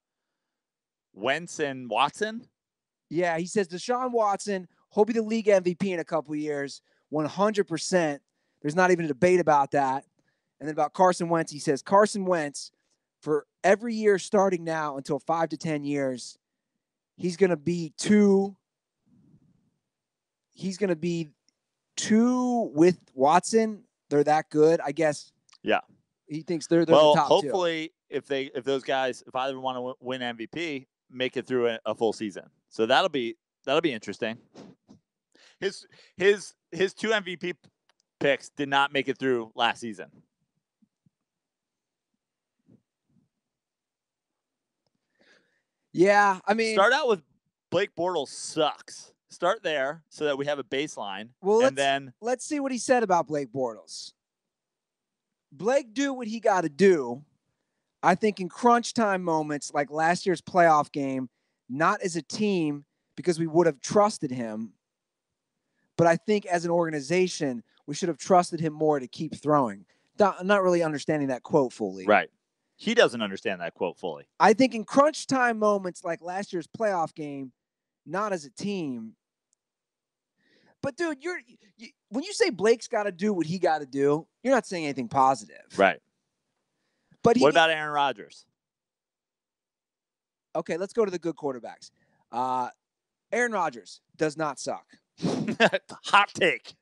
Wentz and Watson. Yeah, he says Deshaun Watson, he'll be the league MVP in a couple of years, 100%. There's not even a debate about that. And then about Carson Wentz, he says Carson Wentz, for every year starting now until 5 to 10 years, he's going to be two with Watson. They're that good, I guess. Yeah. He thinks they're the top hopefully, two. if those guys, if either want to win MVP, make it through a full season. So that'll be interesting. His 2 MVP picks did not make it through last season. Yeah, I mean, start out with Blake Bortles sucks. Start there so that we have a baseline. Well, let's see what he said about Blake Bortles. Blake do what he got to do. I think in crunch time moments like last year's playoff game, not as a team because we would have trusted him, but I think as an organization, we should have trusted him more to keep throwing. I'm not really understanding that quote fully. Right. He doesn't understand that quote fully. I think in crunch time moments like last year's playoff game, not as a team. But, dude, when you say Blake's got to do what he got to do, you're not saying anything positive. Right. But what about Aaron Rodgers? Okay, let's go to the good quarterbacks. Aaron Rodgers does not suck. Hot take.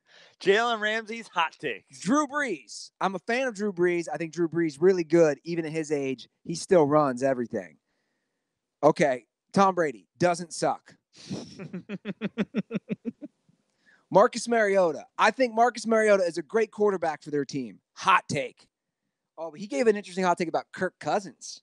Jalen Ramsey's hot take. Drew Brees. I'm a fan of Drew Brees. I think Drew Brees really good. Even at his age, he still runs everything. Okay, Tom Brady doesn't suck. Marcus Mariota. I think Marcus Mariota is a great quarterback for their team. Hot take. Oh, but he gave an interesting hot take about Kirk Cousins.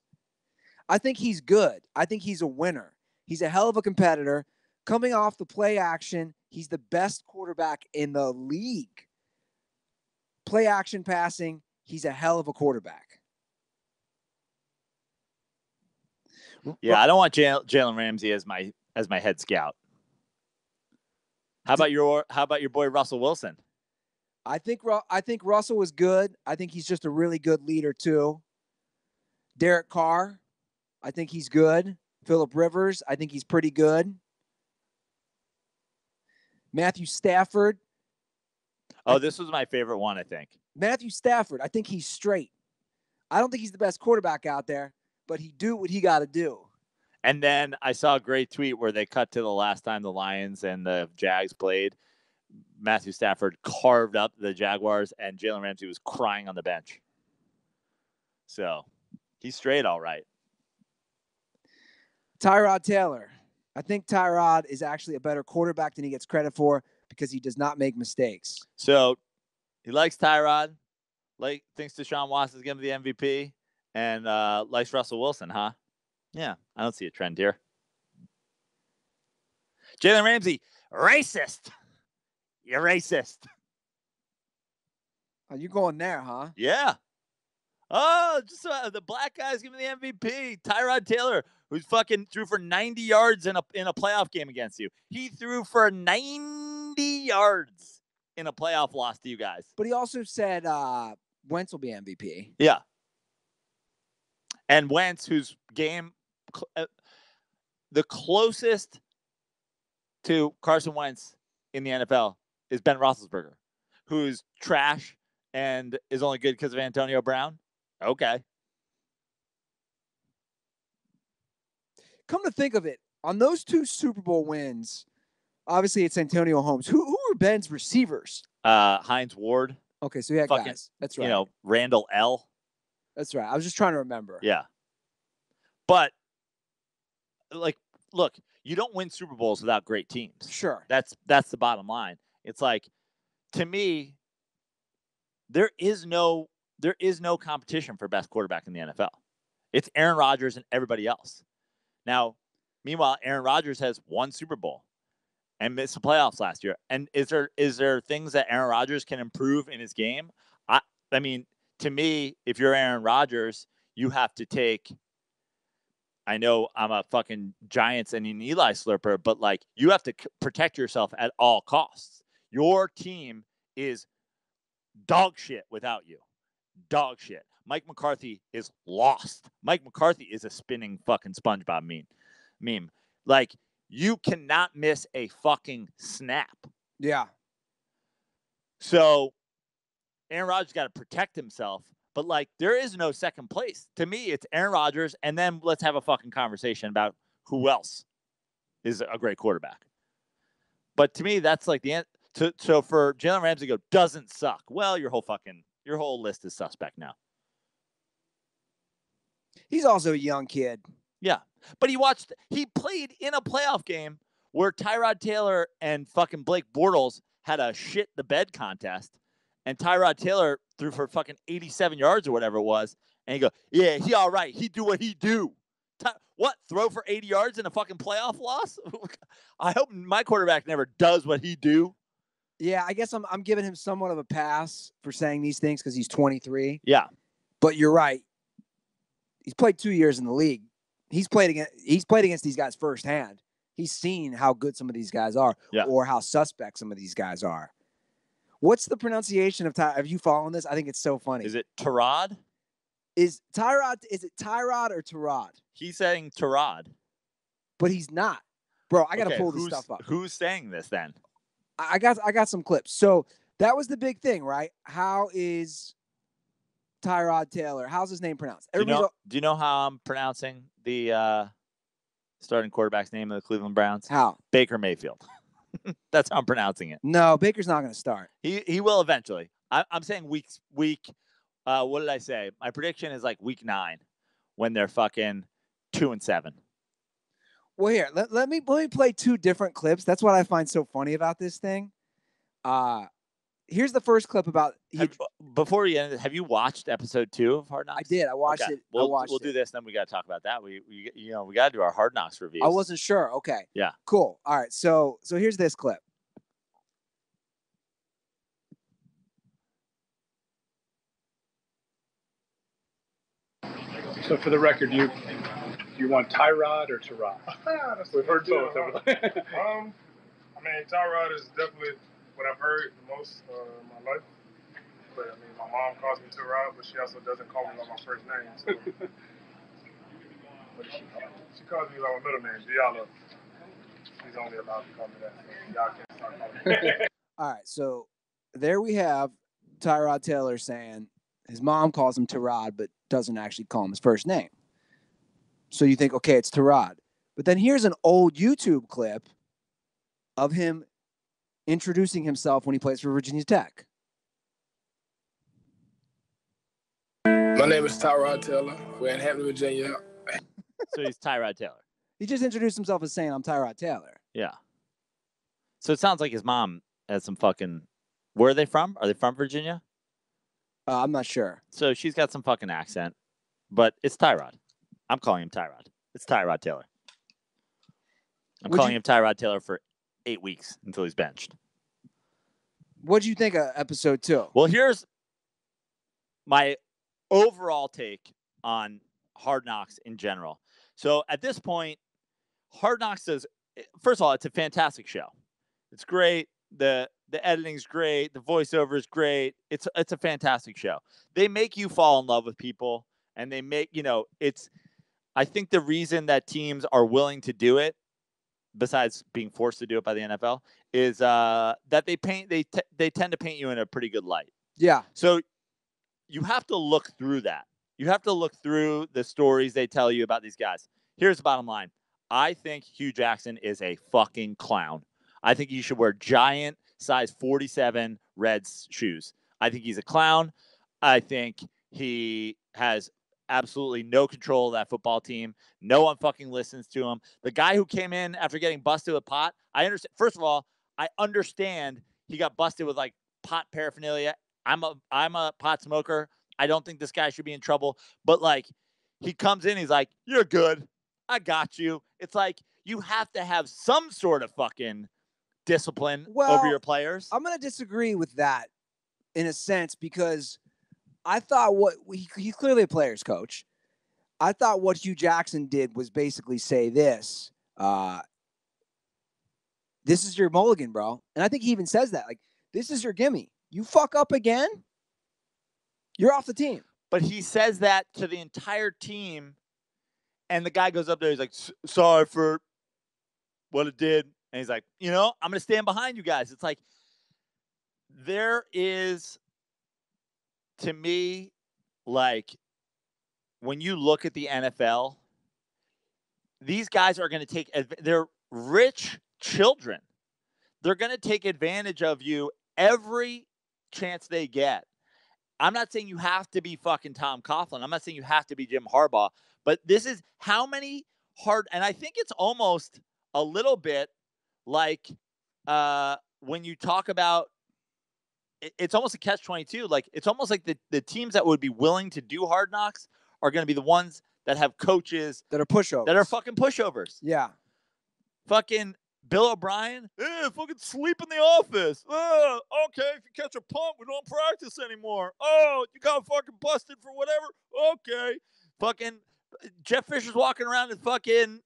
I think he's good. I think he's a winner. He's a hell of a competitor. Coming off the play action, he's the best quarterback in the league. Play action passing, he's a hell of a quarterback. Yeah, I don't want Jalen Ramsey as my head scout. How about your boy Russell Wilson? I think Russell was good. I think he's just a really good leader too. Derek Carr, I think he's good. Phillip Rivers, I think he's pretty good. Matthew Stafford. Oh, this was my favorite one, I think. Matthew Stafford, I think he's straight. I don't think he's the best quarterback out there, but he do what he got to do. And then I saw a great tweet where they cut to the last time the Lions and the Jags played. Matthew Stafford carved up the Jaguars, and Jalen Ramsey was crying on the bench. So he's straight all right. Tyrod Taylor. I think Tyrod is actually a better quarterback than he gets credit for because he does not make mistakes. So he likes Tyrod, thinks Deshaun Watson's going to be the MVP, and likes Russell Wilson, huh? Yeah, I don't see a trend here. Jalen Ramsey, racist. You're racist. Are you going there, huh? Yeah. Oh, just the black guy's giving the MVP. Tyrod Taylor, who's fucking threw for 90 yards in a playoff game against you. He threw for 90 yards in a playoff loss to you guys. But he also said Wentz will be MVP. Yeah. And Wentz, whose game, the closest to Carson Wentz in the NFL is Ben Roethlisberger, who's trash and is only good because of Antonio Brown. Okay. Come to think of it, on those two Super Bowl wins, obviously it's Antonio Holmes. Who were Ben's receivers? Hines Ward. Okay, so he had guys. That's right. Randall L. That's right. I was just trying to remember. Yeah. But, look, you don't win Super Bowls without great teams. Sure. That's the bottom line. It's like, to me, there is no competition for best quarterback in the NFL. It's Aaron Rodgers and everybody else. Now, meanwhile, Aaron Rodgers has one Super Bowl and missed the playoffs last year. And is there things that Aaron Rodgers can improve in his game? I mean, to me, if you're Aaron Rodgers, you have to take. I know I'm a fucking Giants and an Eli slurper, but you have to protect yourself at all costs. Your team is dog shit without you. Dog shit. Mike McCarthy is lost. Mike McCarthy is a spinning fucking SpongeBob meme. You cannot miss a fucking snap. Yeah. So Aaron Rodgers got to protect himself, but there is no second place. To me, it's Aaron Rodgers, and then let's have a fucking conversation about who else is a great quarterback. But to me, that's the end. So for Jalen Ramsey to go, doesn't suck. Well, your whole list is suspect now. He's also a young kid. Yeah. But he played in a playoff game where Tyrod Taylor and fucking Blake Bortles had a shit the bed contest, and Tyrod Taylor threw for fucking 87 yards or whatever it was, and you go, yeah, he all right. He do what he do. What? Throw for 80 yards in a fucking playoff loss? I hope my quarterback never does what he do. Yeah, I guess I'm giving him somewhat of a pass for saying these things because he's 23. Yeah. But you're right. He's played 2 years in the league. He's played against these guys firsthand. He's seen how good some of these guys are, or how suspect some of these guys are. What's the pronunciation of Tyrod? Have you following this? I think it's so funny. Is it Tyrod? Is it Tyrod or Tyrod? He's saying Tyrod. But he's not. Bro, I got to pull this stuff up. Who's saying this then? I got some clips. So that was the big thing, right? How is Tyrod Taylor? How's his name pronounced? Do you know how I'm pronouncing the starting quarterback's name of the Cleveland Browns? How? Baker Mayfield. That's how I'm pronouncing it. No, Baker's not going to start. He will eventually. I'm saying week. What did I say? My prediction is week 9 when they're fucking 2-7. Well, here, let me play 2 different clips. That's what I find so funny about this thing. here's the first clip about. Before you end, have you watched episode 2 of Hard Knocks? I did. I watched it. We'll do this, then we got to talk about that. We got to do our Hard Knocks reviews. I wasn't sure. Okay. Yeah. Cool. All right. So here's this clip. So for the record, you want Tyrod or Tyrod? We've heard both. I mean, Tyrod is definitely what I've heard the most in my life. But I mean, my mom calls me Tyrod, but she also doesn't call me by my first name. So. But she calls me by my middle name, Diallo. She's only allowed to call me that. So y'all can't start calling me that. All right, so there we have Tyrod Taylor saying his mom calls him Tyrod, but doesn't actually call him his first name. So you think, okay, it's Tyrod. But then here's an old YouTube clip of him introducing himself when he plays for Virginia Tech. My name is Tyrod Taylor. We're in Hampton, Virginia. So he's Tyrod Taylor. He just introduced himself as saying, I'm Tyrod Taylor. Yeah. So it sounds like his mom has some fucking... Where are they from? Are they from Virginia? I'm not sure. So she's got some fucking accent, but it's Tyrod. I'm calling him Tyrod. It's Tyrod Taylor. I'm calling him Tyrod Taylor for 8 weeks until he's benched. What do you think of episode 2? Well, here's my overall take on Hard Knocks in general. So at this point, Hard Knocks is, first of all, it's a fantastic show. It's great. The editing's great. The voiceover is great. It's a fantastic show. They make you fall in love with people, and they make, I think the reason that teams are willing to do it, besides being forced to do it by the NFL, is that they tend to paint you in a pretty good light. Yeah. So you have to look through that. You have to look through the stories they tell you about these guys. Here's the bottom line. I think Hugh Jackson is a fucking clown. I think he should wear giant size 47 Reds shoes. I think he's a clown. I think he has absolutely no control of that football team. No one fucking listens to him. The guy who came in after getting busted with pot, I understand. First of all, I understand he got busted with like pot paraphernalia. I'm a pot smoker. I don't think this guy should be in trouble. But like, he comes in, he's like, "You're good. I got you." It's like you have to have some sort of fucking discipline over your players. I'm going to disagree with that in a sense, because I thought he's clearly a player's coach. I thought what Hugh Jackson did was basically say this is your mulligan, bro. And I think he even says that, like, this is your gimme. You fuck up again, you're off the team. But he says that to the entire team, and the guy goes up there, he's like, "Sorry for what it did." And he's like, I'm going to stand behind you guys. It's like, there is, to me, like, when you look at the NFL, these guys are going to they're rich children. They're going to take advantage of you every chance they get. I'm not saying you have to be fucking Tom Coughlin. I'm not saying you have to be Jim Harbaugh. But this is how many and I think it's almost a little bit like when you talk about, it's almost a catch-22. Like, it's almost like the teams that would be willing to do Hard Knocks are going to be the ones that have coaches that are pushovers. That are fucking pushovers. Yeah. Fucking Bill O'Brien, fucking sleep in the office. Okay, if you catch a punt, we don't practice anymore. Oh, you got fucking busted for whatever? Okay. Fucking Jeff Fisher's walking around in fucking,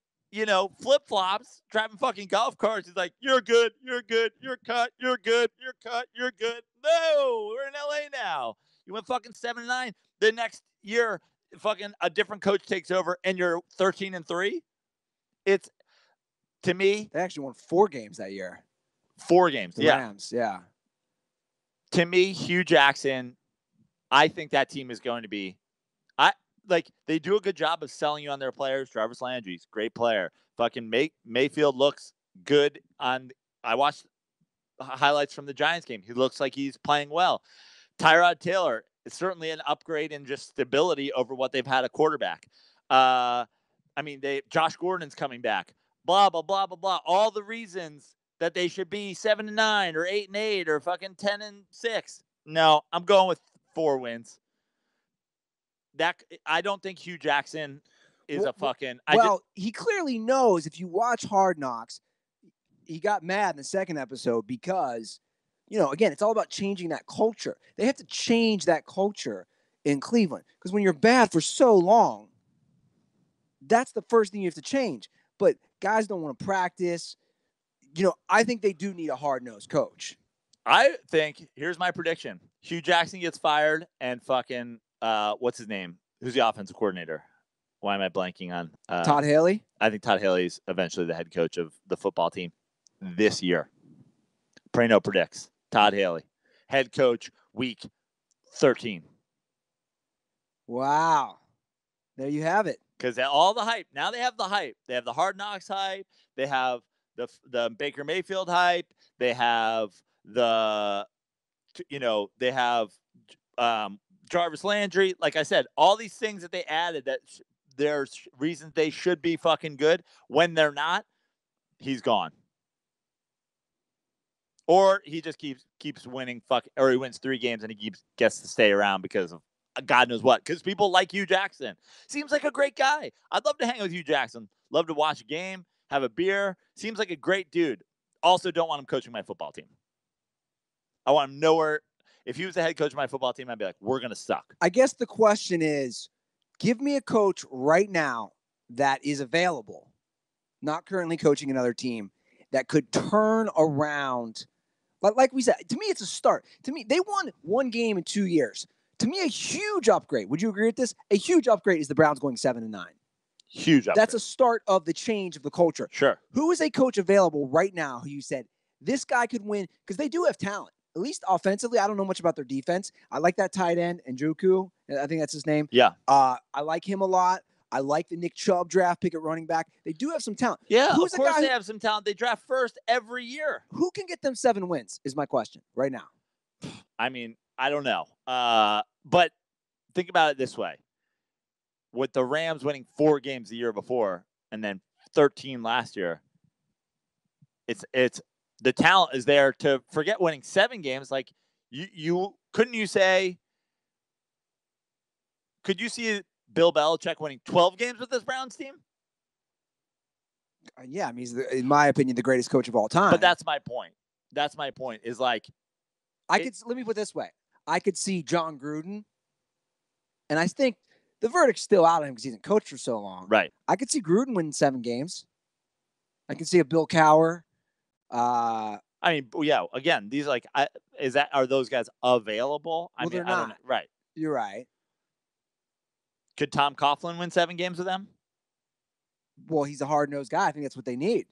flip-flops, driving fucking golf carts. He's like, "You're good, you're good, you're cut, you're good, you're cut, you're good." No, we're in LA now. You went fucking 7-9. The next year, fucking a different coach takes over, and you're 13-3. It's, to me, they actually won 4 games that year. 4 games, the Rams, yeah. To me, Hugh Jackson, I think that team is going to be, they do a good job of selling you on their players. Travis Landry's great player. Fucking Mayfield looks good I watched highlights from the Giants game. He looks like he's playing well. Tyrod Taylor is certainly an upgrade in just stability over what they've had a quarterback. Josh Gordon's coming back. Blah, blah, blah, blah, blah. All the reasons that they should be 7-9 or 8-8 or fucking 10-6. No, I'm going with 4 wins. That I don't think Hugh Jackson is a fucking. He clearly knows. If you watch Hard Knocks, he got mad in the second episode because, again, it's all about changing that culture. They have to change that culture in Cleveland because when you're bad for so long, that's the first thing you have to change. But guys don't want to practice. I think they do need a hard-nosed coach. I think, here's my prediction. Hugh Jackson gets fired and fucking, what's his name? Who's the offensive coordinator? Why am I blanking on? Todd Haley? I think Todd Haley's eventually the head coach of the football team this year. Prano predicts Todd Haley, head coach, week 13. Wow. There you have it. Because all the hype. Now they have the hype. They have the Hard Knocks hype. They have the Baker Mayfield hype. They have they have Jarvis Landry. Like I said, all these things that they added that there's reasons they should be fucking good. When they're not, he's gone. Or he just keeps winning, or he wins 3 games and he gets to stay around because of God knows what. Because people like Hugh Jackson. Seems like a great guy. I'd love to hang with Hugh Jackson. Love to watch a game, have a beer. Seems like a great dude. Also, don't want him coaching my football team. I want him nowhere. If he was the head coach of my football team, I'd be like, we're going to suck. I guess the question is, give me a coach right now that is available, not currently coaching another team, that could turn around. Like we said, to me, it's a start. To me, they won 1 game in 2 years. To me, a huge upgrade. Would you agree with this? A huge upgrade is the Browns going 7-9. Huge upgrade. That's a start of the change of the culture. Sure. Who is a coach available right now who you said, this guy could win? Because they do have talent. At least offensively, I don't know much about their defense. I like that tight end, Njoku. I think that's his name. Yeah. I like him a lot. I like the Nick Chubb draft pick at running back. They do have some talent. Yeah, of course they have some talent. They draft first every year. Who can get them 7 wins is my question right now. I mean, I don't know. But think about it this way. With the Rams winning 4 games the year before and then 13 last year, it's the talent is there to forget winning 7 games. Like could you see Bill Belichick winning 12 games with this Browns team? Yeah, I mean, he's, in my opinion, the greatest coach of all time. But that's my point. Is like, let me put it this way. I could see John Gruden, and I think the verdict's still out on him because he hasn't coached for so long. Right. I could see Gruden winning 7 games. I can see a Bill Cowher. I mean, yeah. Again, these are those guys available? Well, they're not. I don't know. Right. You're right. Could Tom Coughlin win 7 games with them? Well, he's a hard-nosed guy. I think that's what they need.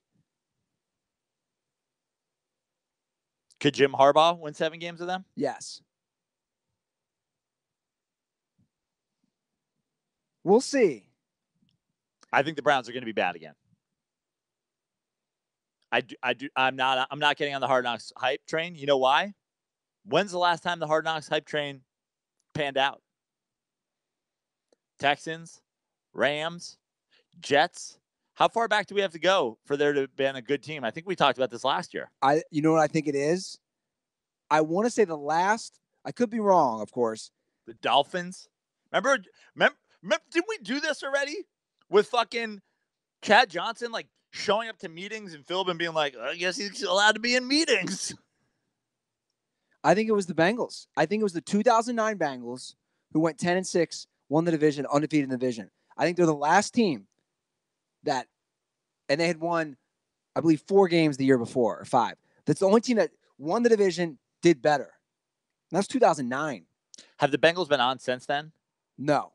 Could Jim Harbaugh win 7 games with them? Yes. We'll see. I think the Browns are going to be bad again. I'm not getting on the Hard Knocks hype train. You know why? When's the last time the Hard Knocks hype train panned out? Texans, Rams, Jets. How far back do we have to go for there to have been a good team? I think we talked about this last year. You know what I think it is? I want to say the last. I could be wrong, of course. The Dolphins. Remember, did we do this already with fucking Chad Johnson showing up to meetings in Philip and being like, I guess he's allowed to be in meetings? I think it was the Bengals. I think it was the 2009 Bengals who went 10-6, won the division, undefeated in the division. I think they're the last team and they had won, I believe, 4 games the year before, or 5. That's the only team that won the division, did better. And that's 2009. Have the Bengals been on since then? No.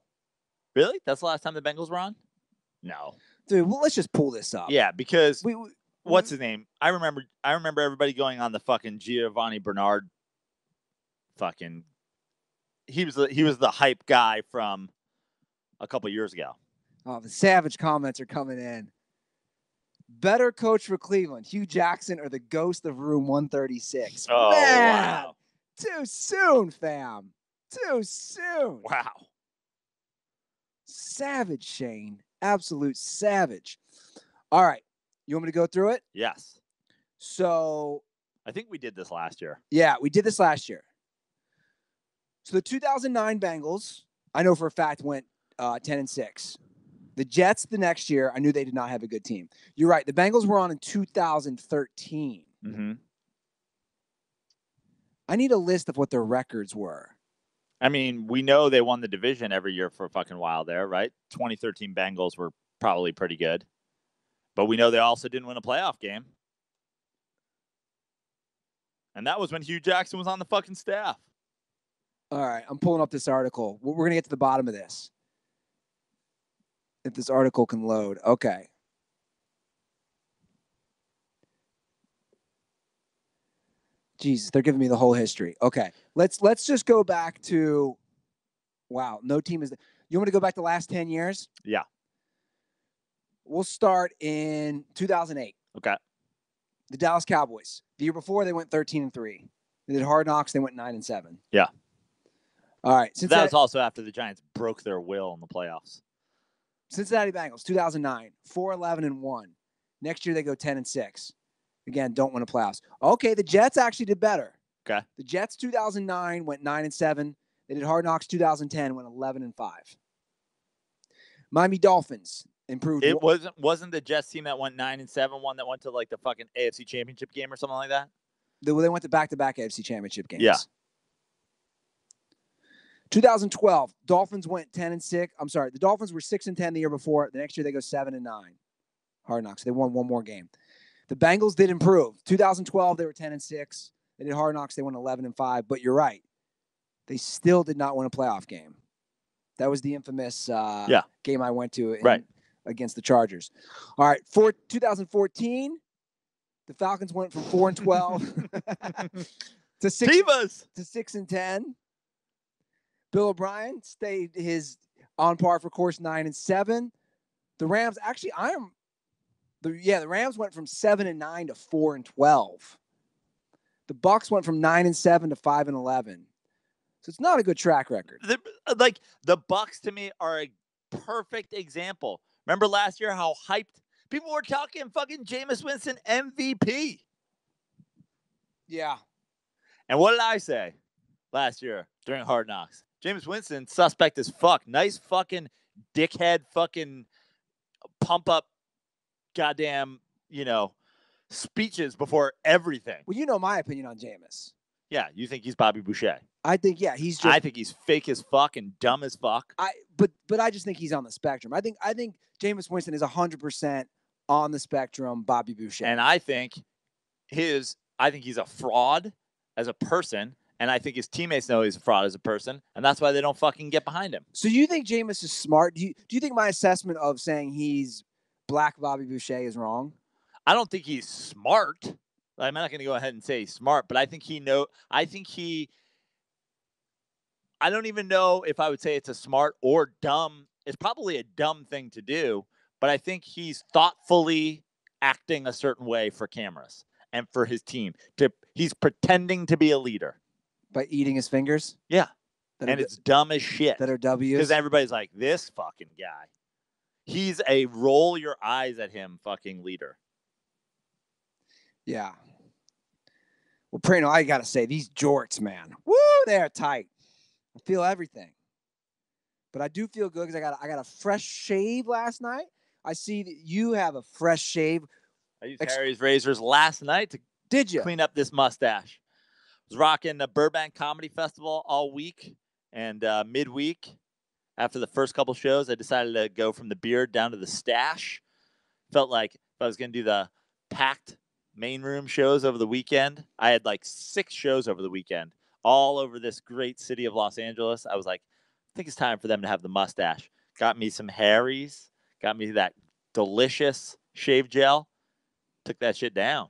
Really? That's the last time the Bengals were on? No. Dude, well, let's just pull this up. Yeah, because what's his name? I remember everybody going on the fucking Giovanni Bernard fucking. He was the hype guy from a couple years ago. Oh, the savage comments are coming in. Better coach for Cleveland, Hugh Jackson or the ghost of Room 136? Oh, man, wow. Too soon, fam. Too soon. Wow. Savage, Shane. Absolute savage. All right. You want me to go through it? Yes. So I think we did this last year. Yeah, we did this last year. So the 2009 Bengals, I know for a fact, went 10-6. The Jets the next year, I knew they did not have a good team. You're right. The Bengals were on in 2013. Mm-hmm. I need a list of what their records were. I mean, we know they won the division every year for a fucking while there, right? 2013 Bengals were probably pretty good. But we know they also didn't win a playoff game. And that was when Hugh Jackson was on the fucking staff. All right, I'm pulling up this article. We're going to get to the bottom of this. If this article can load. Okay. Jesus, they're giving me the whole history. Okay, let's just go back to, wow, no team is. You want me to go back the last 10 years? Yeah. We'll start in 2008. Okay. The Dallas Cowboys. The year before, they went 13-3. They did Hard Knocks. They went 9-7. Yeah. All right. That was also after the Giants broke their will in the playoffs. Cincinnati Bengals, 2009, 4-11-1. Next year, they go 10-6. Again, don't win a playoffs. Okay, the Jets actually did better. Okay. The Jets 2009 went 9-7. They did Hard Knocks 2010, went 11-5. Miami Dolphins improved. It wasn't the Jets team that went 9-7 one that went to like the fucking AFC Championship game or something like that? They went to back-to-back AFC Championship games. Yeah. 2012, Dolphins went 10-6. I'm sorry, the Dolphins were 6-10 the year before. The next year they go 7-9. Hard Knocks. They won one more game. The Bengals did improve. 2012, they were 10-6. They did Hard Knocks. They won 11-5. But you're right. They still did not win a playoff game. That was the infamous game I went to against the Chargers. All right, for 2014, the Falcons went from 4-12 to 6-10. Bill O'Brien stayed on par for course 9-7. The Rams the Rams went from 7-9 to 4-12. The Bucs went from 9-7 to 5-11. So it's not a good track record. The Bucs to me are a perfect example. Remember last year how hyped people were talking fucking Jameis Winston MVP. Yeah. And what did I say last year during Hard Knocks? Jameis Winston, suspect as fuck. Nice fucking dickhead fucking pump up goddamn, speeches before everything. Well, you know my opinion on Jameis. Yeah, you think he's Bobby Boucher. I think, he's just. I think he's fake as fuck and dumb as fuck. But I just think he's on the spectrum. I think Jameis Winston is 100% on the spectrum, Bobby Boucher. And I think he's a fraud as a person. And I think his teammates know he's a fraud as a person, and that's why they don't fucking get behind him. So you think Jameis is smart? Do you think my assessment of saying he's black Bobby Boucher is wrong? I don't think he's smart. I'm not going to go ahead and say he's smart, but I think I don't even know if I would say it's a smart or dumb. It's probably a dumb thing to do, but I think he's thoughtfully acting a certain way for cameras and for his team. He's pretending to be a leader. By eating his fingers? Yeah. And it's dumb as shit. That are W's? Because everybody's like, this fucking guy. He's a roll your eyes at him fucking leader. Yeah. Well, Prano, I got to say, these jorts, man. Woo, they're tight. I feel everything. But I do feel good because I got a fresh shave last night. I see that you have a fresh shave. I used Harry's razors last night to clean up this mustache. Was rocking the Burbank Comedy Festival all week, and midweek, after the first couple shows, I decided to go from the beard down to the stash. Felt like if I was going to do the packed main room shows over the weekend, I had like 6 shows over the weekend, all over this great city of Los Angeles. I was like, I think it's time for them to have the mustache. Got me some Harry's, got me that delicious shave gel, took that shit down.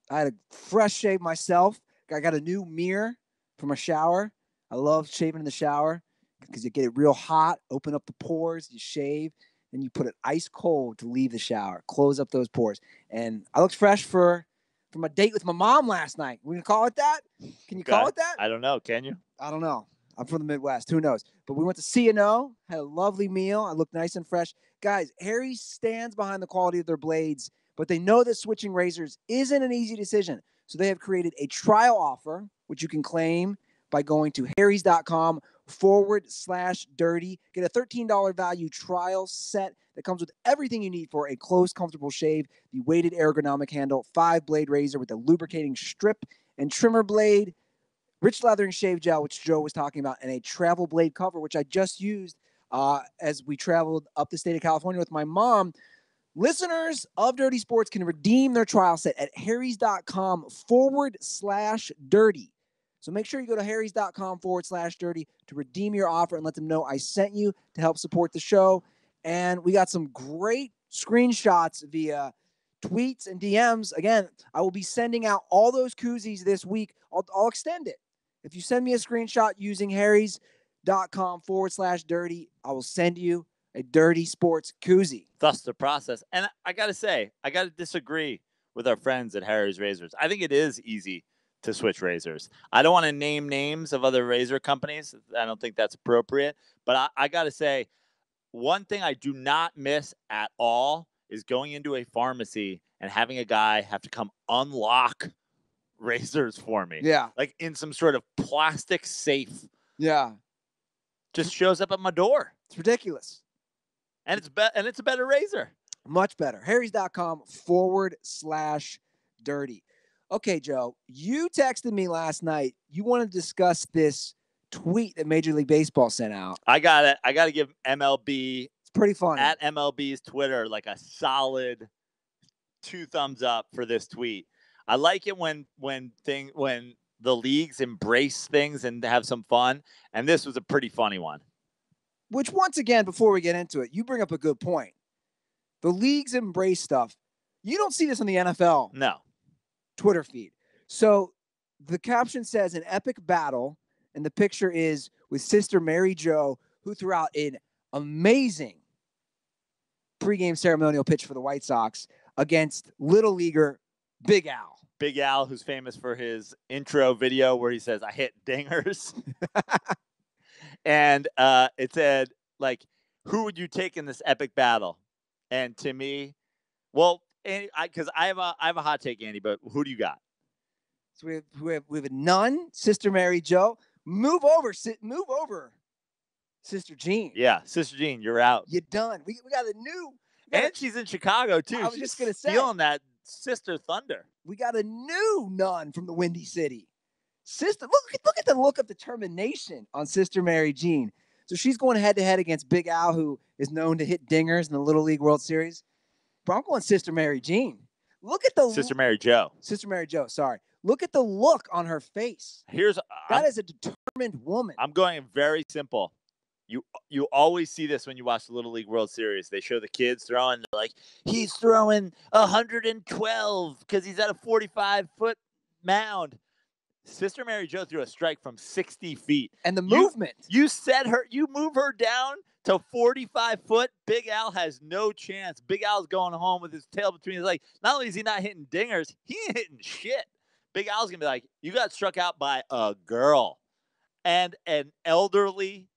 I had a fresh shave myself. I got a new mirror for my shower. I love shaving in the shower because you get it real hot, open up the pores, you shave, and you put it ice cold to leave the shower, close up those pores. And I looked fresh for my date with my mom last night. We can call it that? Can you call it that? I don't know. Can you? I don't know. I'm from the Midwest. Who knows? But we went to C&O, had a lovely meal. I looked nice and fresh. Guys, Harry's stands behind the quality of their blades, but they know that switching razors isn't an easy decision. So they have created a trial offer, which you can claim by going to harrys.com/dirty. Get a $13 value trial set that comes with everything you need for a close, comfortable shave, the weighted ergonomic handle, 5-blade razor with a lubricating strip and trimmer blade, rich lathering shave gel, which Joe was talking about, and a travel blade cover, which I just used as we traveled up the state of California with my mom. Listeners of Dirty Sports can redeem their trial set at harrys.com/dirty. So make sure you go to harrys.com/dirty to redeem your offer and let them know I sent you to help support the show. And we got some great screenshots via tweets and DMs. Again, I will be sending out all those koozies this week. I'll extend it. If you send me a screenshot using harrys.com/dirty, I will send you a Dirty Sports koozie. Thus the process. And I got to say, I got to disagree with our friends at Harry's Razors. I think it is easy to switch razors. I don't want to name names of other razor companies. I don't think that's appropriate. But I got to say, one thing I do not miss at all is going into a pharmacy and having a guy have to come unlock razors for me. Yeah. Like in some sort of plastic safe. Yeah. Just shows up at my door. It's ridiculous. And it's a better razor. Much better. harrys.com/dirty. Okay, Joe, you texted me last night. You want to discuss this tweet that Major League Baseball sent out. I got it. I got to give MLB. It's pretty funny. At MLB's Twitter, like a solid 2 thumbs up for this tweet. I like it when the leagues embrace things and have some fun. And this was a pretty funny one. Which, once again, before we get into it, you bring up a good point. The leagues embrace stuff. You don't see this on the NFL Twitter feed. So the caption says an epic battle, and the picture is with Sister Mary Jo, who threw out an amazing pregame ceremonial pitch for the White Sox against Little Leaguer Big Al. Big Al, who's famous for his intro video where he says, "I hit dingers." And it said, like, who would you take in this epic battle? And to me, well, because I have a hot take, Andy, but who do you got? So we have a nun, Sister Mary Jo. Move over, Sister Jean. Yeah, Sister Jean, you're out. You're done. We got a new. And she's in Chicago too. I was just gonna say, feeling that Sister Thunder. We got a new nun from the Windy City. Sister, look at the look of determination on Sister Mary Jean. So she's going head-to-head against Big Al, who is known to hit dingers in the Little League World Series. But I'm going Sister Mary Jean. Look at the Sister Mary Jo. Sister Mary Jo, sorry. Look at the look on her face. That is a determined woman. I'm going very simple. You always see this when you watch the Little League World Series. They show the kids throwing, they're like, he's throwing 112 because he's at a 45-foot mound. Sister Mary Jo threw a strike from 60 feet. And the movement. You move her down to 45 foot. Big Al has no chance. Big Al's going home with his tail between his legs. Not only is he not hitting dingers, he ain't hitting shit. Big Al's going to be like, you got struck out by a girl. And an elderly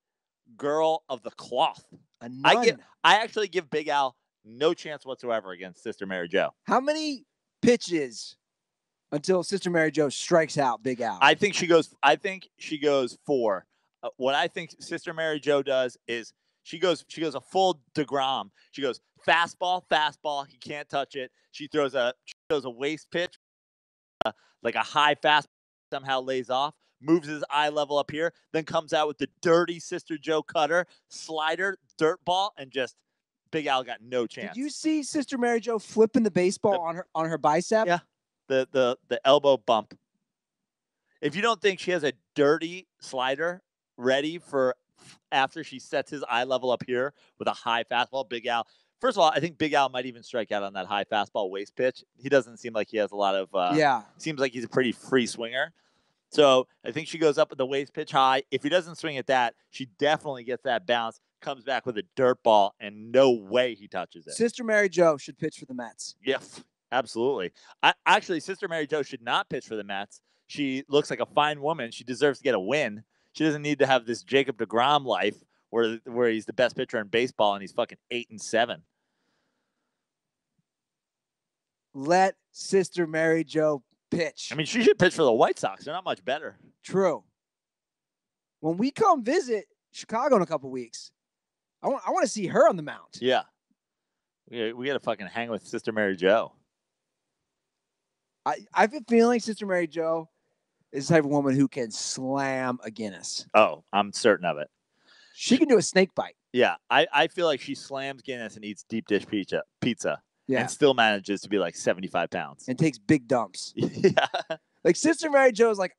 girl of the cloth. A nun. I actually give Big Al no chance whatsoever against Sister Mary Jo. How many pitches until Sister Mary Jo strikes out Big Al? I think she goes 4. What I think Sister Mary Jo does is she goes a full DeGrom. She goes fastball. He can't touch it. She throws a waist pitch, like a high fastball, somehow lays off, moves his eye level up here, then comes out with the dirty Sister Jo cutter, slider, dirt ball, and just Big Al got no chance. Did you see Sister Mary Jo flipping the baseball on her bicep? Yeah. The elbow bump. If you don't think she has a dirty slider ready for after she sets his eye level up here with a high fastball, Big Al. First of all, I think Big Al might even strike out on that high fastball waist pitch. He doesn't seem like he has a lot of seems like he's a pretty free swinger. So I think she goes up with the waist pitch high. If he doesn't swing at that, she definitely gets that bounce, comes back with a dirt ball, and no way he touches it. Sister Mary Jo should pitch for the Mets. Yeah. Absolutely. Actually, Sister Mary Jo should not pitch for the Mets. She looks like a fine woman. She deserves to get a win. She doesn't need to have this Jacob deGrom life where he's the best pitcher in baseball and he's fucking 8-7. Let Sister Mary Jo pitch. I mean, she should pitch for the White Sox. They're not much better. True. When we come visit Chicago in a couple weeks, I want to see her on the mound. Yeah. We got to fucking hang with Sister Mary Jo. I have a feeling Sister Mary Jo is the type of woman who can slam a Guinness. Oh, I'm certain of it. She can do a snake bite. Yeah. I feel like she slams Guinness and eats deep dish pizza. Yeah. And still manages to be like 75 pounds. And takes big dumps. Yeah. Like Sister Mary Jo is like,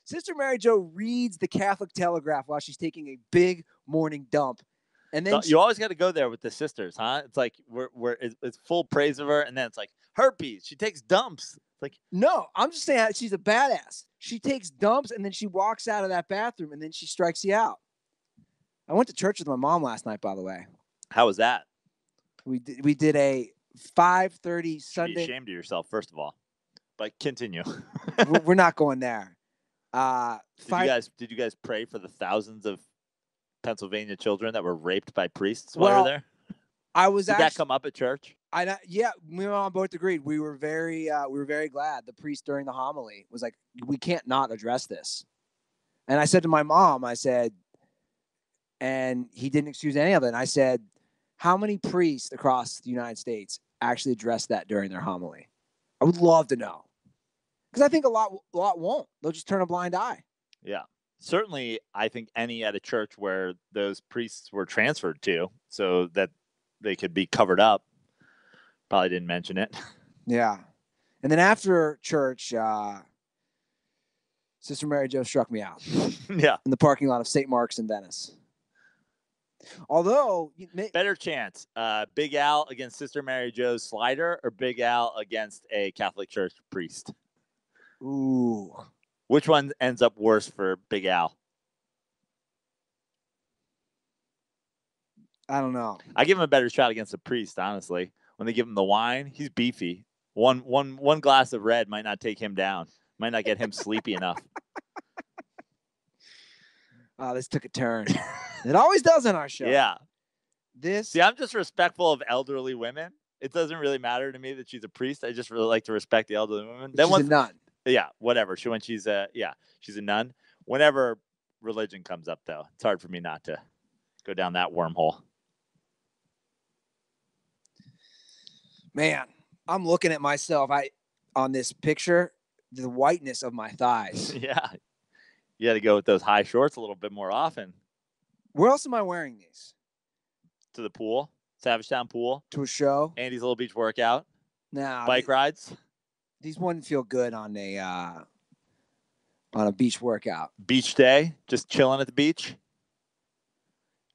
Sister Mary Jo reads the Catholic Telegraph while she's taking a big morning dump. And then you always got to go there with the sisters, huh? It's like it's full praise of her. And then it's like herpes. She takes dumps. It's like, no, I'm just saying she's a badass. She takes dumps and then she walks out of that bathroom and then she strikes you out. I went to church with my mom last night, by the way. How was that? We did a 5:30 Sunday. Be ashamed of yourself, first of all. But continue. We're not going there. Did you guys pray for the thousands of Pennsylvania children that were raped by priests while you were there? Did that come up at church? Yeah, me and my mom both agreed. We were very glad. The priest during the homily was like, "We can't not address this." And I said to my mom, and he didn't excuse any of it. And I said, "How many priests across the United States actually address that during their homily? I would love to know." Because I think a lot won't. They'll just turn a blind eye. Yeah. Certainly, I think any at a church where those priests were transferred to so that they could be covered up. Probably didn't mention it. Yeah. And then after church, Sister Mary Jo struck me out. Yeah. In the parking lot of St. Mark's in Venice. Although... Better chance. Big Al against Sister Mary Jo's slider or Big Al against a Catholic church priest? Ooh. Which one ends up worse for Big Al? I don't know. I give him a better shot against a priest, honestly. When they give him the wine, he's beefy. One glass of red might not take him down. Might not get him sleepy enough. Oh, this took a turn. It always does on our show. Yeah. See, I'm just respectful of elderly women. It doesn't really matter to me that she's a priest. I just really like to respect the elderly women. She's a nun. Yeah, whatever. She's a nun. Whenever religion comes up, though, it's hard for me not to go down that wormhole. Man, I'm looking at myself. On this picture, the whiteness of my thighs. Yeah, you got to go with those high shorts a little bit more often. Where else am I wearing these? To the pool, Savagetown pool. To a show. Andy's little beach workout. Nah, bike rides. These wouldn't feel good on a beach workout. Beach day, just chilling at the beach.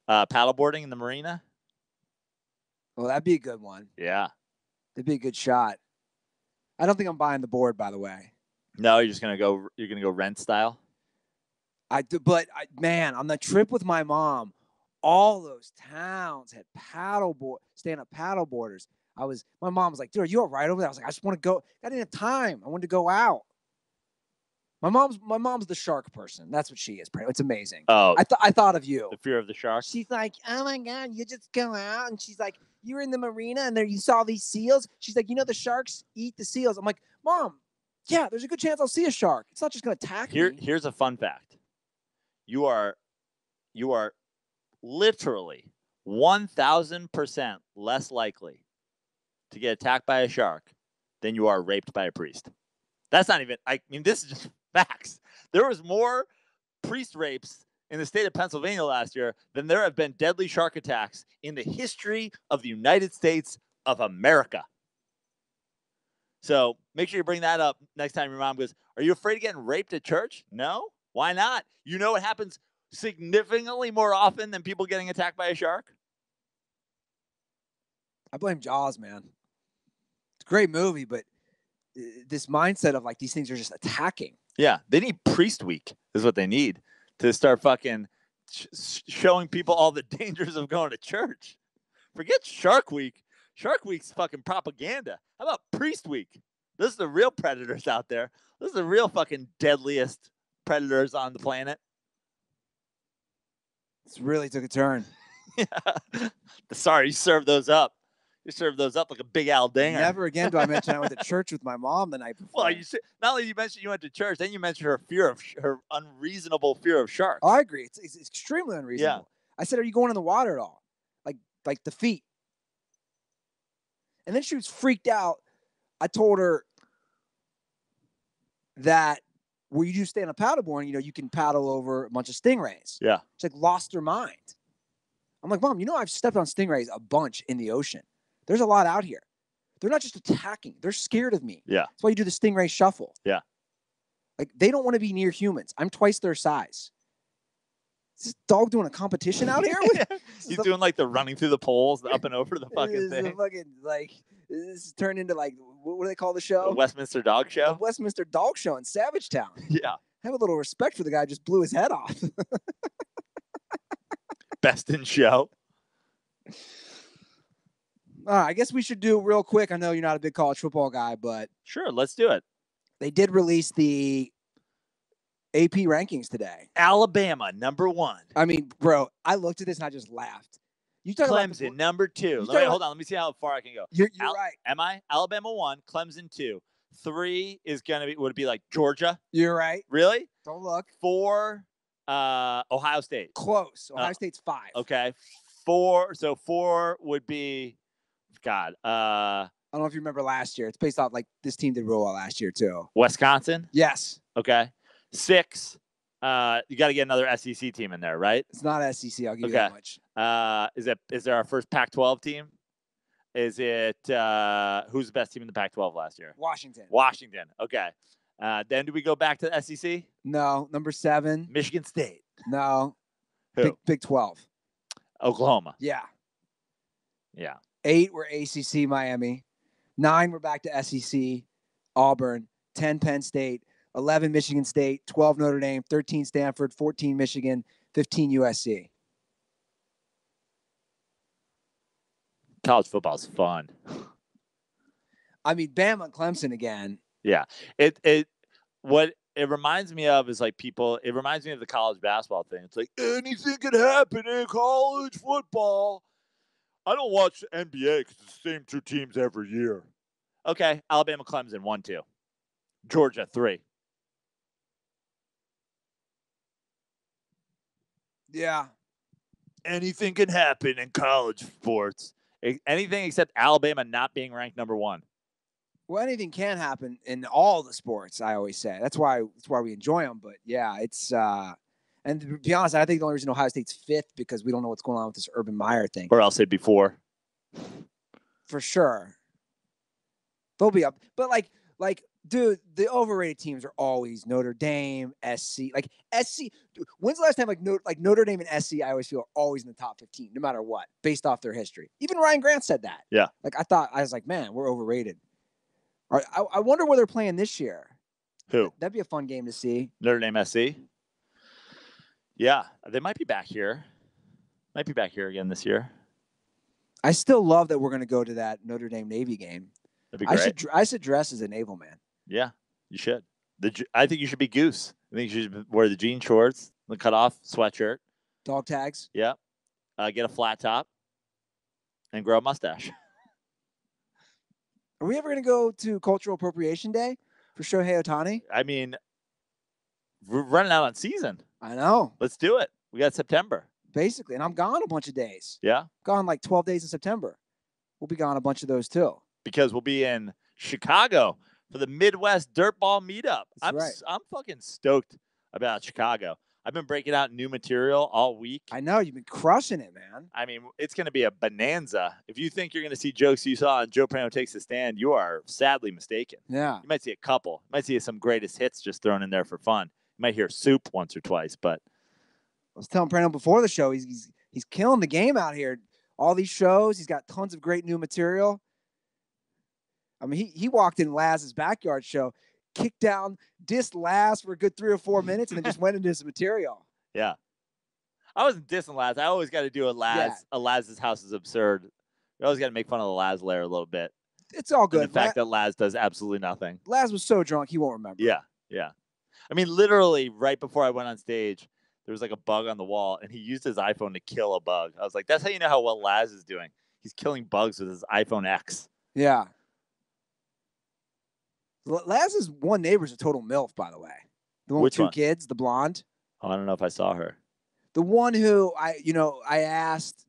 Paddleboarding in the marina. Well, that'd be a good one. Yeah. That'd be a good shot. I don't think I'm buying the board, by the way. No, you're gonna go rent style. Man, on the trip with my mom, all those towns had stand-up paddleboarders. My mom was like, "Dude, are you all right over there?" I was like, "I just want to go. I didn't have time. I wanted to go out." My mom's the shark person. That's what she is. It's amazing. Oh, I thought of you. The fear of the shark. She's like, "Oh my God, you just go out," and she's like, "You were in the marina and there you saw these seals." She's like, "The sharks eat the seals." I'm like, "Mom, yeah, there's a good chance I'll see a shark. It's not just going to attack me." Here's a fun fact. You are literally 1,000% less likely to get attacked by a shark than you are raped by a priest. That's not even, this is just facts. There was more priest rapes in the state of Pennsylvania last year than there have been deadly shark attacks in the history of the United States of America. So make sure you bring that up next time your mom goes, "Are you afraid of getting raped at church?" No? Why not? You know it happens significantly more often than people getting attacked by a shark? I blame Jaws, man. It's a great movie, but this mindset of these things are just attacking. Yeah, they need Priest Week is what they need to start fucking showing people all the dangers of going to church. Forget Shark Week. Shark Week's fucking propaganda. How about Priest Week? Those are the real predators out there. Those are the real fucking deadliest predators on the planet. This really took a turn. Yeah. Sorry, you served those up. You served those up like a big Al dinger. Never again do I mention I went to church with my mom the night before. Well, not only you mentioned you went to church, then you mentioned her unreasonable fear of sharks. Oh, I agree. It's extremely unreasonable. Yeah. I said, "Are you going in the water at all? Like the feet?" And then she was freaked out. I told her that where you do stay on a paddleboard, you can paddle over a bunch of stingrays. Yeah. She's like lost her mind. I'm like, Mom, I've stepped on stingrays a bunch in the ocean. There's a lot out here. They're not just attacking. They're scared of me. Yeah. That's why you do the stingray shuffle. Yeah. Like, they don't want to be near humans. I'm twice their size. Is this dog doing a competition out here? He's doing like the running through the poles, up and over the fucking thing. This turned into like, what do they call the show? The Westminster Dog Show? The Westminster Dog Show in Savage Town. Yeah. Have a little respect for the guy who just blew his head off. Best in show. I guess we should do real quick. I know you're not a big college football guy, but sure, let's do it. They did release the AP rankings today. Alabama, number 1. I mean, bro, I looked at this and I just laughed. You talk Clemson, about number 2. Hold on. Let me see how far I can go. You're right. Am I? Alabama 1, Clemson 2. 3 is would it be like Georgia? You're right. Really? Don't look. 4, Ohio State. Close. Ohio State's 5. Okay. 4. So 4 would be, God. I don't know if you remember last year. It's based off this team did real well last year too. Wisconsin? Yes. Okay. 6. You got to get another SEC team in there, right? It's not SEC. I'll give you that much. Is there our first Pac-12 team? Is it who's the best team in the Pac-12 last year? Washington. Okay. Then do we go back to the SEC? No. Number 7. Michigan State. No. Who? Big 12. Oklahoma. Yeah. 8 were ACC Miami. 9 were back to SEC Auburn. 10 Penn State. 11 Michigan State. 12 Notre Dame. 13 Stanford. 14 Michigan. 15 USC. College football's fun. I mean, Bama and Clemson again. Yeah. What it reminds me of is it reminds me of the college basketball thing. It's like anything can happen in college football. I don't watch the NBA because it's the same 2 teams every year. Okay. Alabama, Clemson, 1-2. Georgia, 3. Yeah. Anything can happen in college sports. Anything except Alabama not being ranked number 1. Well, anything can happen in all the sports, I always say. That's why we enjoy them. But, yeah, it's and to be honest, I think the only reason Ohio State's 5th because we don't know what's going on with this Urban Meyer thing. Or else it'd be 4. For sure. They'll be up. But, dude, the overrated teams are always Notre Dame, SC. SC, when's the last time Notre Dame and SC, I always feel are always in the top 15, no matter what, based off their history. Even Ryan Grant said that. Yeah. I was like, man, we're overrated. I wonder where they're playing this year. Who? That'd be a fun game to see. Notre Dame SC? Yeah. They might be back here. Might be back here again this year. I still love that we're going to go to that Notre Dame Navy game. That'd be great. I should dress as a naval man. Yeah, you should. I think you should be Goose. I think you should wear the jean shorts, the cutoff sweatshirt. Dog tags. Yeah. Get a flat top and grow a mustache. Are we ever going to go to Cultural Appropriation Day for Shohei Ohtani? I mean, we're running out on season. I know. Let's do it. We got September. Basically. And I'm gone a bunch of days. Yeah? Gone 12 days in September. We'll be gone a bunch of those too. Because we'll be in Chicago for the Midwest DirtBall meetup. I'm fucking stoked about Chicago. I've been breaking out new material all week. I know. You've been crushing it, man. I mean, it's going to be a bonanza. If you think you're going to see jokes you saw on Joe Prano Takes the Stand, you are sadly mistaken. Yeah. You might see a couple. You might see some greatest hits just thrown in there for fun. You might hear Soup once or twice, but I was telling Prano before the show, he's killing the game out here. All these shows, he's got tons of great new material. I mean, he walked in Laz's backyard show, kicked down, dissed Laz for a good 3 or 4 minutes, and then just went into his material. Yeah. I wasn't dissing Laz. I always got to do a Laz. Yeah. A Laz's house is absurd. You always got to make fun of the Laz lair a little bit. It's all good. And the fact that Laz does absolutely nothing. Laz was so drunk, he won't remember. Yeah, yeah. I mean, literally right before I went on stage, there was like a bug on the wall, and he used his iPhone to kill a bug. I was like, that's how you know how well Laz is doing. He's killing bugs with his iPhone X. Yeah. Laz's one neighbor's a total MILF, by the way. The one Which with 2 one? kids, the blonde. Oh, I don't know if I saw her. The one who I asked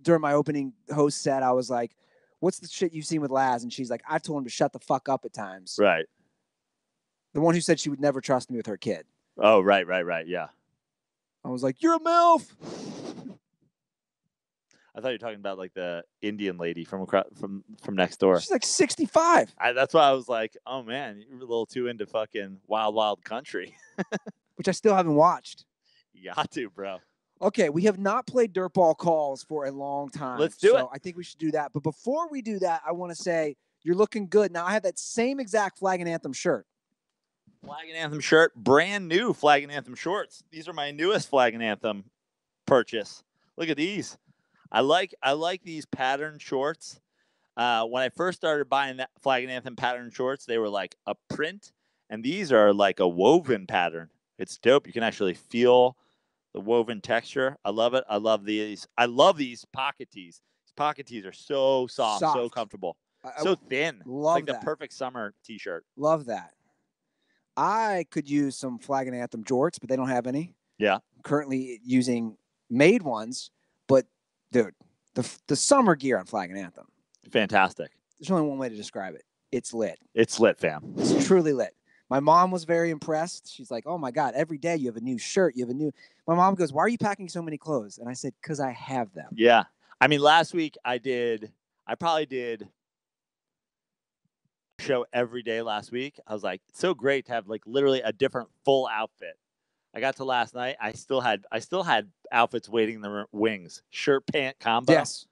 during my opening host set, I was like, what's the shit you've seen with Laz? And she's like, I've told him to shut the fuck up at times. Right. The one who said she would never trust me with her kid. Oh, right. Yeah. I was like, you're a MILF. I thought you were talking about like the Indian lady from next door. She's like 65. That's why I was like, oh man, you're a little too into fucking wild, wild country. Which I still haven't watched. You got to, bro. Okay, we have not played DirtBall calls for a long time. Let's do it. I think we should do that. But before we do that, I want to say you're looking good. Now, I have that same exact Flag and Anthem shirt. Flag and Anthem shirt, brand new Flag and Anthem shorts. These are my newest Flag and Anthem purchase. Look at these. I like these pattern shorts. When I first started buying that Flag and Anthem pattern shorts, they were like a print, and these are like a woven pattern. It's dope. You can actually feel the woven texture. I love it. I love these. I love these pocket tees. These pocket tees are so soft. So comfortable, so thin. Love it's like the perfect summer t-shirt. Love that. I could use some Flag and Anthem jorts, but they don't have any. Yeah. I'm currently using made ones, but dude, the summer gear on Flag and Anthem. Fantastic. There's only one way to describe it. It's lit. It's lit, fam. It's truly lit. My mom was very impressed. She's like, oh my God, every day you have a new shirt. My mom goes, why are you packing so many clothes? And I said, because I have them. Yeah. I mean, last week I probably did a show every day last week. I was like, it's so great to have like literally a different full outfit. I got to last night. I still had outfits waiting in the wings. Shirt, pant combo. Yes.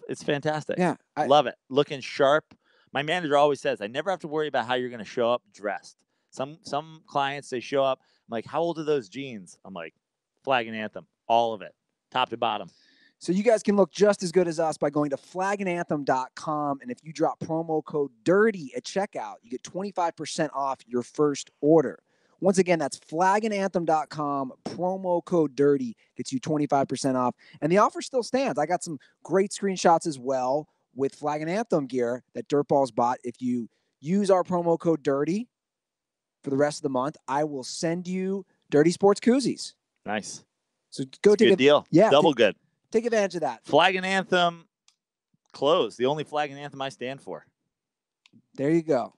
It's fantastic. Yeah. I love it. Looking sharp. My manager always says, I never have to worry about how you're going to show up dressed. Some clients, they show up. I'm like, how old are those jeans? I'm like, Flag and Anthem. All of it. Top to bottom. So you guys can look just as good as us by going to flagandanthem.com. And if you drop promo code DIRTY at checkout, you get 25% off your first order. Once again, that's flagandanthem.com. Promo code DIRTY gets you 25% off. And the offer still stands. I got some great screenshots as well with Flag and Anthem gear that DirtBall's bought. If you use our promo code DIRTY for the rest of the month, I will send you Dirty Sports koozies. Nice. So go take a deal. Yeah. Double good. Take advantage of that. Flag and Anthem clothes. The only Flag and Anthem I stand for. There you go.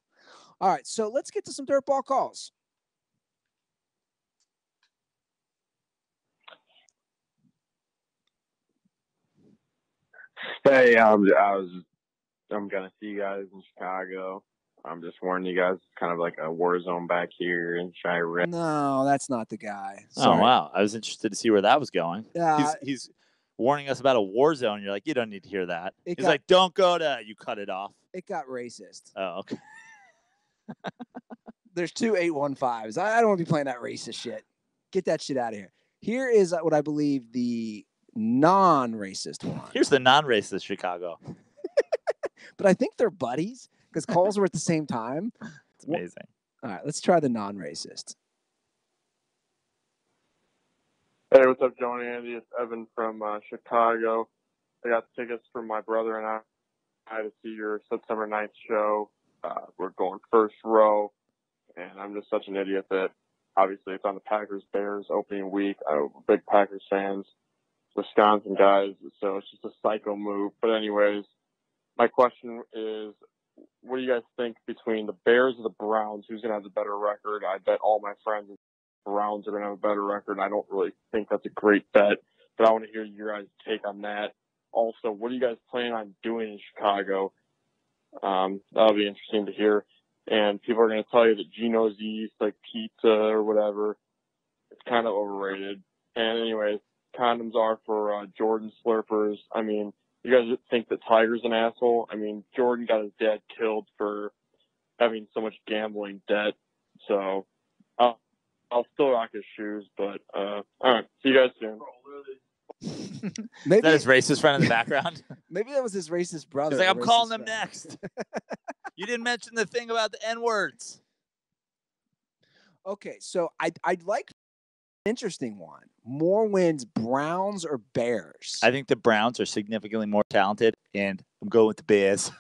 All right. So let's get to some DirtBall calls. Hey, I'm gonna see you guys in Chicago. I'm just warning you guys, it's kind of like a war zone back here in Chirac. No, that's not the guy. Sorry. Oh wow, I was interested to see where that was going. Yeah, he's warning us about a war zone. You're like, you don't need to hear that. He's like, don't go to. You cut it off. It got racist. Oh, okay. There's 2 815s. I don't want to be playing that racist shit. Get that shit out of here. Here is what I believe the non-racist one. Here's the non-racist Chicago. But I think they're buddies because calls were at the same time. It's amazing. All right, let's try the non-racist. Hey, what's up, Joe and Andy? It's Evan from Chicago. I got tickets for my brother and I to see your September 9th show. We're going first row, and I'm just such an idiot that obviously it's on the Packers-Bears opening week. I'm big Packers fans, Wisconsin guys, so it's just a psycho move. But anyways, my question is, what do you guys think between the Bears and the Browns? Who's going to have the better record? I bet all my friends Browns are going to have a better record. I don't really think that's a great bet, but I want to hear your guys' take on that. Also, what are you guys planning on doing in Chicago? That'll be interesting to hear. And people are going to tell you that Geno's East, like pizza or whatever, it's kind of overrated. And anyways, condoms are for Jordan slurpers. I mean, you guys think that Tiger's an asshole? I mean, Jordan got his dad killed for having so much gambling debt. So I'll still rock his shoes, but all right. See you guys soon. Maybe, is that his racist friend in the background? Maybe that was his racist brother. He's like, I'm calling them next. You didn't mention the thing about the N-words. Okay, so I'd like interesting one. More wins, Browns or Bears? I think the Browns are significantly more talented, and I'm going with the Bears.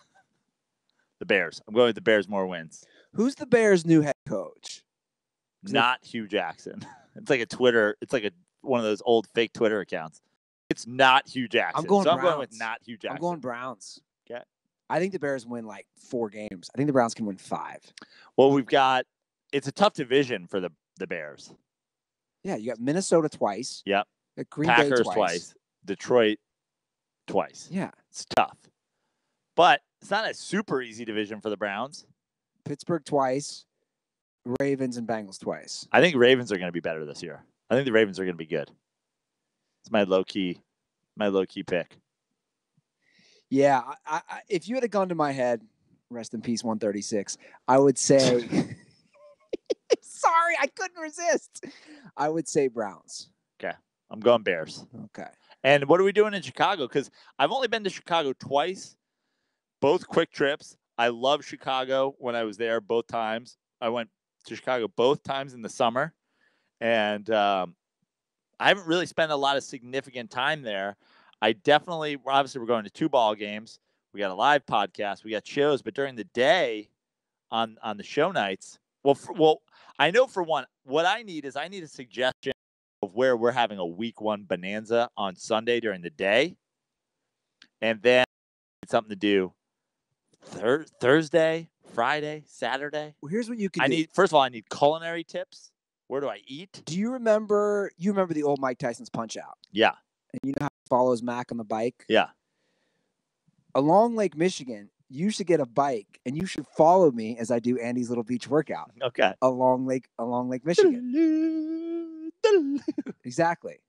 The Bears. I'm going with the Bears more wins. Who's the Bears' new head coach? Not Hugh Jackson. It's like a Twitter. It's like one of those old fake Twitter accounts. It's not Hugh Jackson. I'm going so Browns. I'm going with not Hugh Jackson. I'm going Browns. Okay. I think the Bears win like 4 games. I think the Browns can win 5. Well, it's a tough division for the Bears. Yeah, you got Minnesota twice. Yep. Green Packers Bay twice. Detroit twice. Yeah. It's tough. But it's not a super easy division for the Browns. Pittsburgh twice. Ravens and Bengals twice. I think Ravens are going to be better this year. I think the Ravens are going to be good. It's my low key pick. Yeah, I, if you had a gun to my head, rest in peace, 136, I would say. Sorry, I couldn't resist. I would say Browns. Okay, I'm going Bears. Okay. And what are we doing in Chicago? Because I've only been to Chicago twice, both quick trips. I love Chicago when I was there both times. I went to Chicago both times in the summer, and I haven't really spent a lot of significant time there. Obviously we're going to 2 ball games. We got a live podcast. We got shows, but during the day on the show nights, I know for one, what I need is a suggestion of where we're having a week 1 bonanza on Sunday during the day, and then something to do Thursday, Friday, Saturday. Well, here's what you can do. First of all, I need culinary tips. Where do I eat? Do you remember the old Mike Tyson's Punch Out? Yeah. And you know how he follows Mac on the bike? Yeah. Along Lake Michigan, you should get a bike and you should follow me as I do Andy's little beach workout. Okay. Along Lake Michigan. Exactly.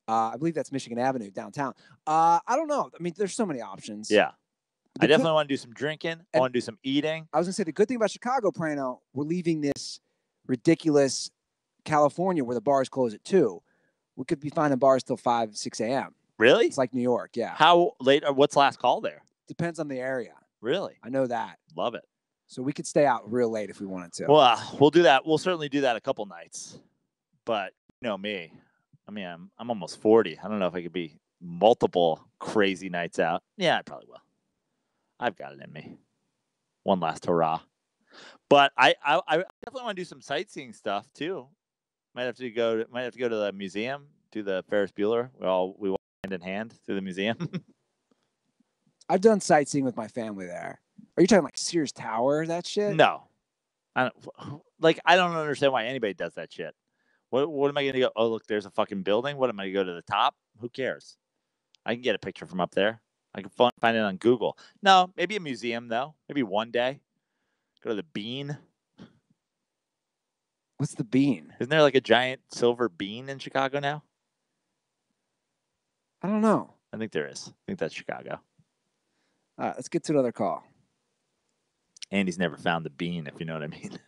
I believe that's Michigan Avenue downtown. I don't know. I mean, there's so many options. Yeah. I definitely want to do some drinking. I want to do some eating. I was going to say, the good thing about Chicago, Prano, we're leaving this ridiculous California where the bars close at 2. We could be finding bars till 5, 6 a.m. Really? It's like New York, yeah. How late? What's last call there? Depends on the area. Really? I know that. Love it. So we could stay out real late if we wanted to. Well, we'll do that. We'll certainly do that a couple nights. But you know me. I mean, I'm almost 40. I don't know if I could be multiple crazy nights out. Yeah, I probably will. I've got it in me. One last hurrah. But I definitely want to do some sightseeing stuff too. Might have to go to the museum, do the Ferris Bueller. We walk hand in hand through the museum. I've done sightseeing with my family there. Are you talking like Sears Tower, that shit? No. I don't understand why anybody does that shit. What am I going to go? Oh, look, there's a fucking building. What am I going to go to the top? Who cares? I can get a picture from up there. I can find it on Google. No, maybe a museum, though. Maybe one day. Go to the Bean. What's the Bean? Isn't there like a giant silver bean in Chicago now? I don't know. I think there is. I think that's Chicago. All right, let's get to another call. Andy's never found the bean, if you know what I mean.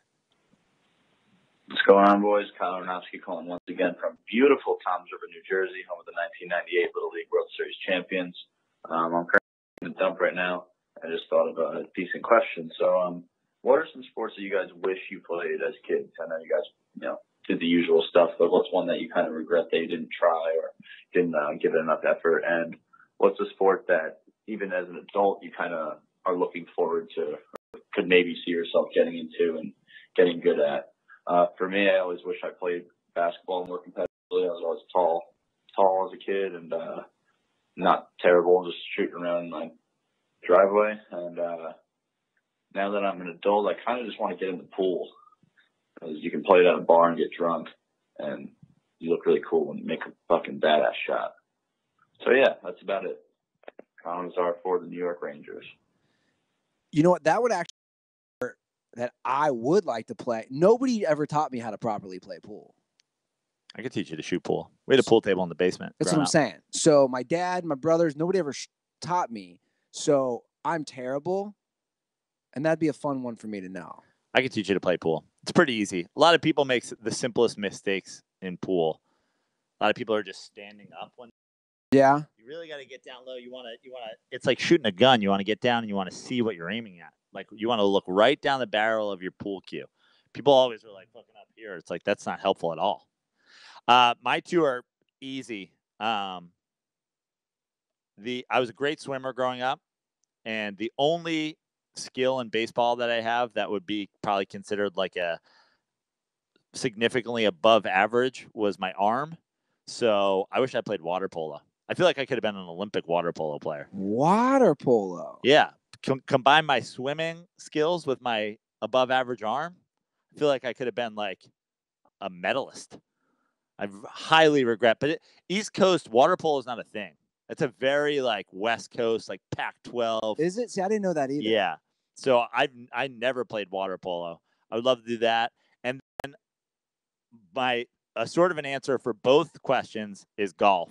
What's going on, boys? Kyle Aronofsky calling once again from beautiful Toms River, New Jersey, home of the 1998 Little League World Series champions. I'm currently in the dump right now. I just thought of a decent question. So, what are some sports that you guys wish you played as kids? I know you guys, did the usual stuff, but what's one that you kind of regret that you didn't try or didn't give it enough effort? And what's a sport that, even as an adult, you kind of are looking forward to, or could maybe see yourself getting into and getting good at? For me, I always wish I played basketball more competitively. I was always tall as a kid and not terrible, just shooting around in my driveway. And now that I'm an adult, I kind of just want to get in the pool because you can play it at a bar and get drunk, and you look really cool when you make a fucking badass shot. So yeah, that's about it. Comments are for the New York Rangers. You know what? That would actually that I would like to play. Nobody ever taught me how to properly play pool. I could teach you to shoot pool. We had a pool table in the basement. That's what I'm saying. So my dad, my brothers, nobody ever taught me. So I'm terrible. And that'd be a fun one for me to know. I could teach you to play pool. It's pretty easy. A lot of people make the simplest mistakes in pool. A lot of people are just standing up when. Yeah. You really got to get down low. You want to. It's like shooting a gun. You want to get down and you want to see what you're aiming at. Like you want to look right down the barrel of your pool cue. People always are like fucking up here. It's like that's not helpful at all. My two are easy. I was a great swimmer growing up, and the only skill in baseball that I have that would be probably considered like a significantly above average was my arm. So I wish I played water polo. I feel like I could have been an Olympic water polo player. Water polo? Yeah. Combine my swimming skills with my above average arm. I feel like I could have been like a medalist. I highly regret, but East Coast water polo is not a thing. It's a very like West Coast, like Pac-12. Is it? See, I didn't know that either. Yeah. So I never played water polo. I would love to do that. And then a sort of an answer for both questions is golf.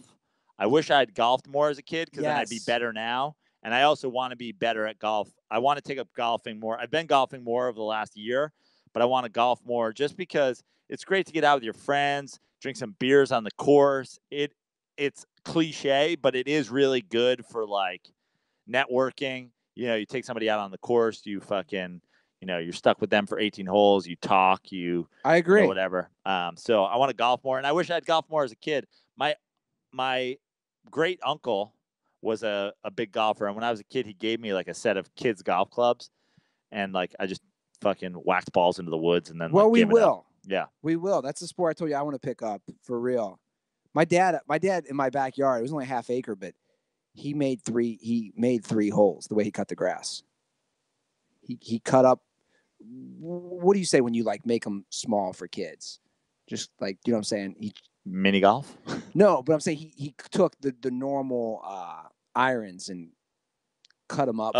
I wish I had golfed more as a kid because then I'd be better now. And I also want to be better at golf. I want to take up golfing more. I've been golfing more over the last year, but I want to golf more just because it's great to get out with your friends, drink some beers on the course. It's cliche, but it is really good for like networking. You know, you take somebody out on the course, you fucking, you know, you're stuck with them for 18 holes, you talk, I agree. You know, whatever. So I want to golf more, and I wish I had golfed more as a kid. My great uncle was a big golfer, and when I was a kid, he gave me like a set of kids golf clubs, and like I just fucking whacked balls into the woods, and then we will. Yeah, we will. That's the sport I told you I want to pick up for real. My dad in my backyard, it was only a half acre, but he made three holes the way he cut the grass. He cut up. What do you say when you like make them small for kids? Just like, you know what I'm saying? Mini golf? No, but I'm saying he took the normal irons and cut them up.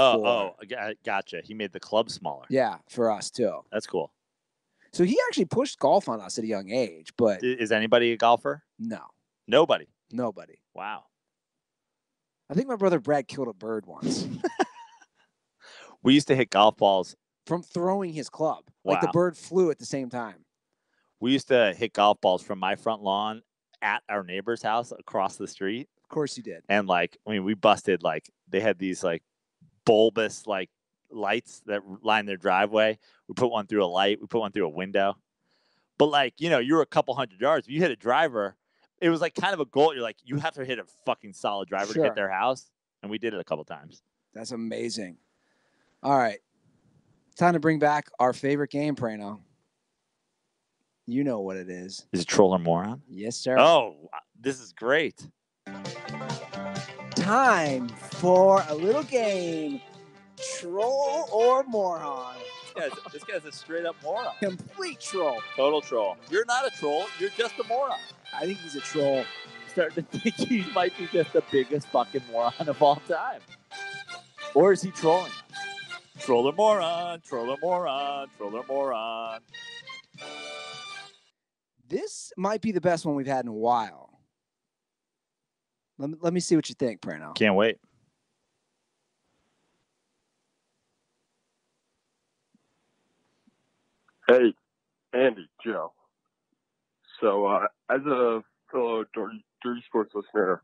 Gotcha. He made the club smaller. Yeah, for us too. That's cool. So he actually pushed golf on us at a young age, but is anybody a golfer? No. Nobody. Wow. I think my brother Brad killed a bird once. We used to hit golf balls from throwing his club. Wow. Like the bird flew at the same time. We used to hit golf balls from my front lawn at our neighbor's house across the street. Of course you did. And like, I mean, we busted like, they had these like bulbous like lights that line their driveway. We put one through a light. We put one through a window. But like, you know, you were a couple hundred yards. If you hit a driver, it was like kind of a goal. You're like, you have to hit a fucking solid driver to hit their house. And we did it a couple times. That's amazing. All right. Time to bring back our favorite game, Prano. You know what it is. Is it Troll or Moron? Yes, sir. Oh, this is great. Time for a little game, Troll or Moron. This guy's a straight up moron. Complete troll. Total troll. You're not a troll. You're just a moron. I think he's a troll. Starting to think he might be just the biggest fucking moron of all time. Or is he trolling? Troll or moron, troll or moron, troll or moron. This might be the best one we've had in a while. Let me see what you think, Prano. Can't wait. Hey, Andy, Joe. So, as a fellow Dirty Sports listener,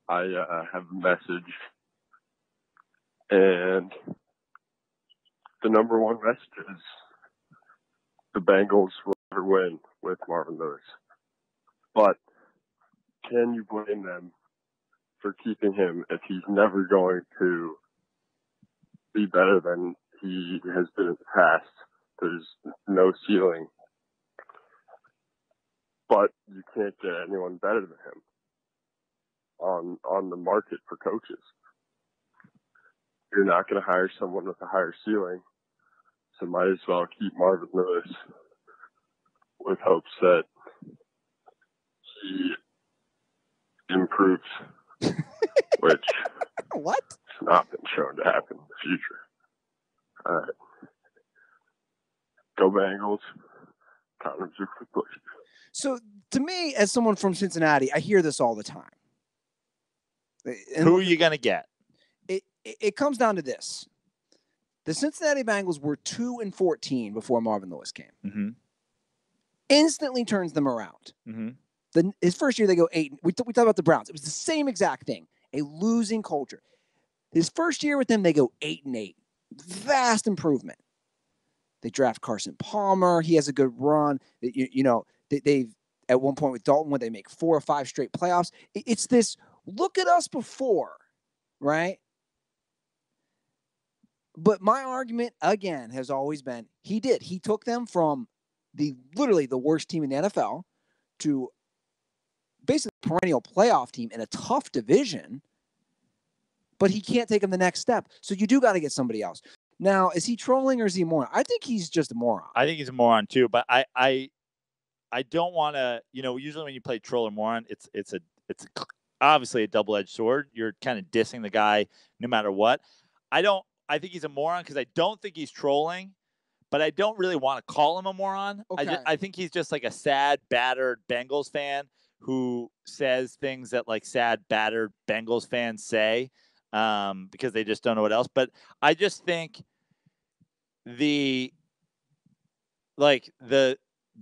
I have a message. And the number one message is the Bengals will never win with Marvin Lewis. But can you blame them for keeping him if he's never going to be better than he has been in the past? There's no ceiling. But you can't get anyone better than him on the market for coaches. You're not going to hire someone with a higher ceiling, so might as well keep Marvin Lewis with hopes that he improves, which what? has not been shown to happen in the future. All right. Go Bengals. So, to me, as someone from Cincinnati, I hear this all the time. Who are you going to get? It comes down to this. The Cincinnati Bengals were 2-14 before Marvin Lewis came. Mm-hmm. Instantly turns them around. Mm-hmm. His first year, they go 8. We talked about the Browns. It was the same exact thing. A losing culture. His first year with them, they go 8-8. Vast improvement. They draft Carson Palmer. He has a good run. They've at one point with Dalton when they make 4 or 5 straight playoffs. It's this, look at us before, right? But my argument, again, has always been he did. He took them from literally the worst team in the NFL to basically a perennial playoff team in a tough division, but he can't take them the next step. So you do got to get somebody else. Now, is he trolling or is he a moron? I think he's just a moron. I think he's a moron too, but I don't want to, usually when you play troll or moron, it's obviously a double-edged sword. You're kind of dissing the guy no matter what. I think he's a moron because I don't think he's trolling, but I don't really want to call him a moron. Okay. I think he's just like a sad, battered Bengals fan who says things that like sad, battered Bengals fans say because they just don't know what else. But I just think the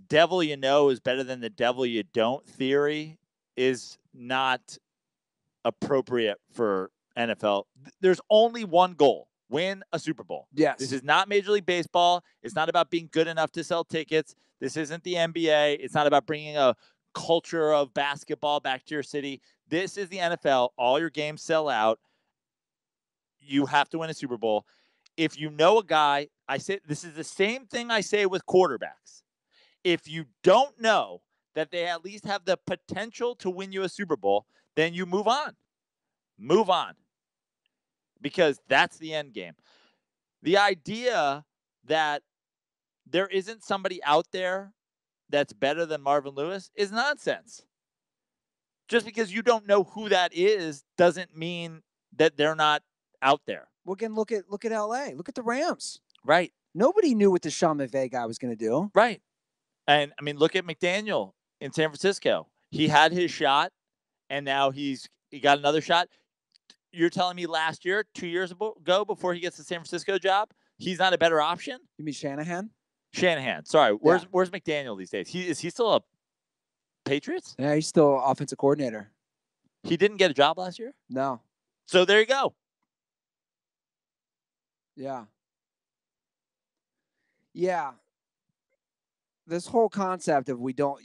devil you know is better than the devil you don't theory is not appropriate for NFL. There's only one goal. Win a Super Bowl. Yes. This is not Major League Baseball. It's not about being good enough to sell tickets. This isn't the NBA. It's not about bringing a culture of basketball back to your city. This is the NFL. All your games sell out. You have to win a Super Bowl. If you know a guy, I say this is the same thing I say with quarterbacks. If you don't know that they at least have the potential to win you a Super Bowl, then you move on. Move on. Because that's the end game. The idea that there isn't somebody out there that's better than Marvin Lewis is nonsense. Just because you don't know who that is doesn't mean that they're not out there. Well, again, look at LA. Look at the Rams. Right. Nobody knew what the Sean McVay guy was going to do. Right. And, I mean, look at McDaniel in San Francisco. He had his shot, and now he got another shot. You're telling me last year, 2 years ago, before he gets the San Francisco job, he's not a better option? You mean Shanahan? Shanahan. Sorry. Where's McDaniel these days? Is he still a Patriots? Yeah, he's still offensive coordinator. He didn't get a job last year? No. So there you go. Yeah. Yeah. This whole concept of we don't,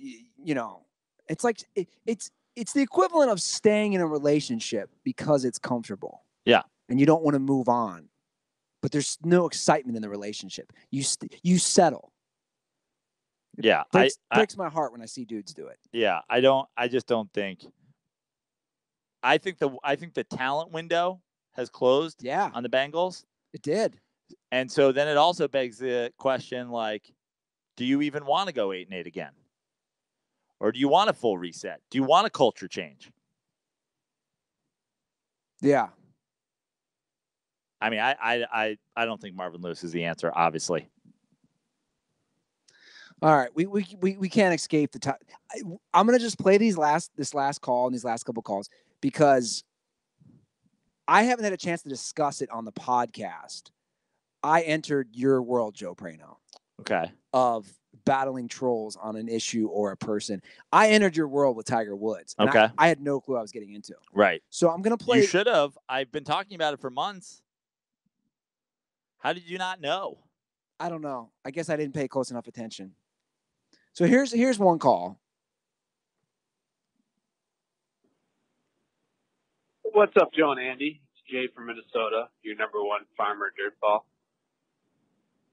it's like it's the equivalent of staying in a relationship because it's comfortable. Yeah. And you don't want to move on. But there's no excitement in the relationship. You settle. Yeah. It breaks my heart when I see dudes do it. Yeah. I just don't think. I think the talent window has closed on the Bengals. It did. And so then it also begs the question, like, do you even want to go 8-8 again? Or do you want a full reset? Do you want a culture change? Yeah. I mean, I don't think Marvin Lewis is the answer, obviously. All right, we can't escape the time. I'm gonna just play this last call and these last couple calls because I haven't had a chance to discuss it on the podcast. I entered your world, Joe Prano. Okay. Of battling trolls on an issue or a person. I entered your world with Tiger Woods. Okay. I had no clue I was getting into. Right. So I'm gonna play. You should have. I've been talking about it for months. How did you not know? I don't know. I guess I didn't pay close enough attention. So here's one call. What's up, Joe and Andy? It's Jay from Minnesota, your number one farmer DirtBall.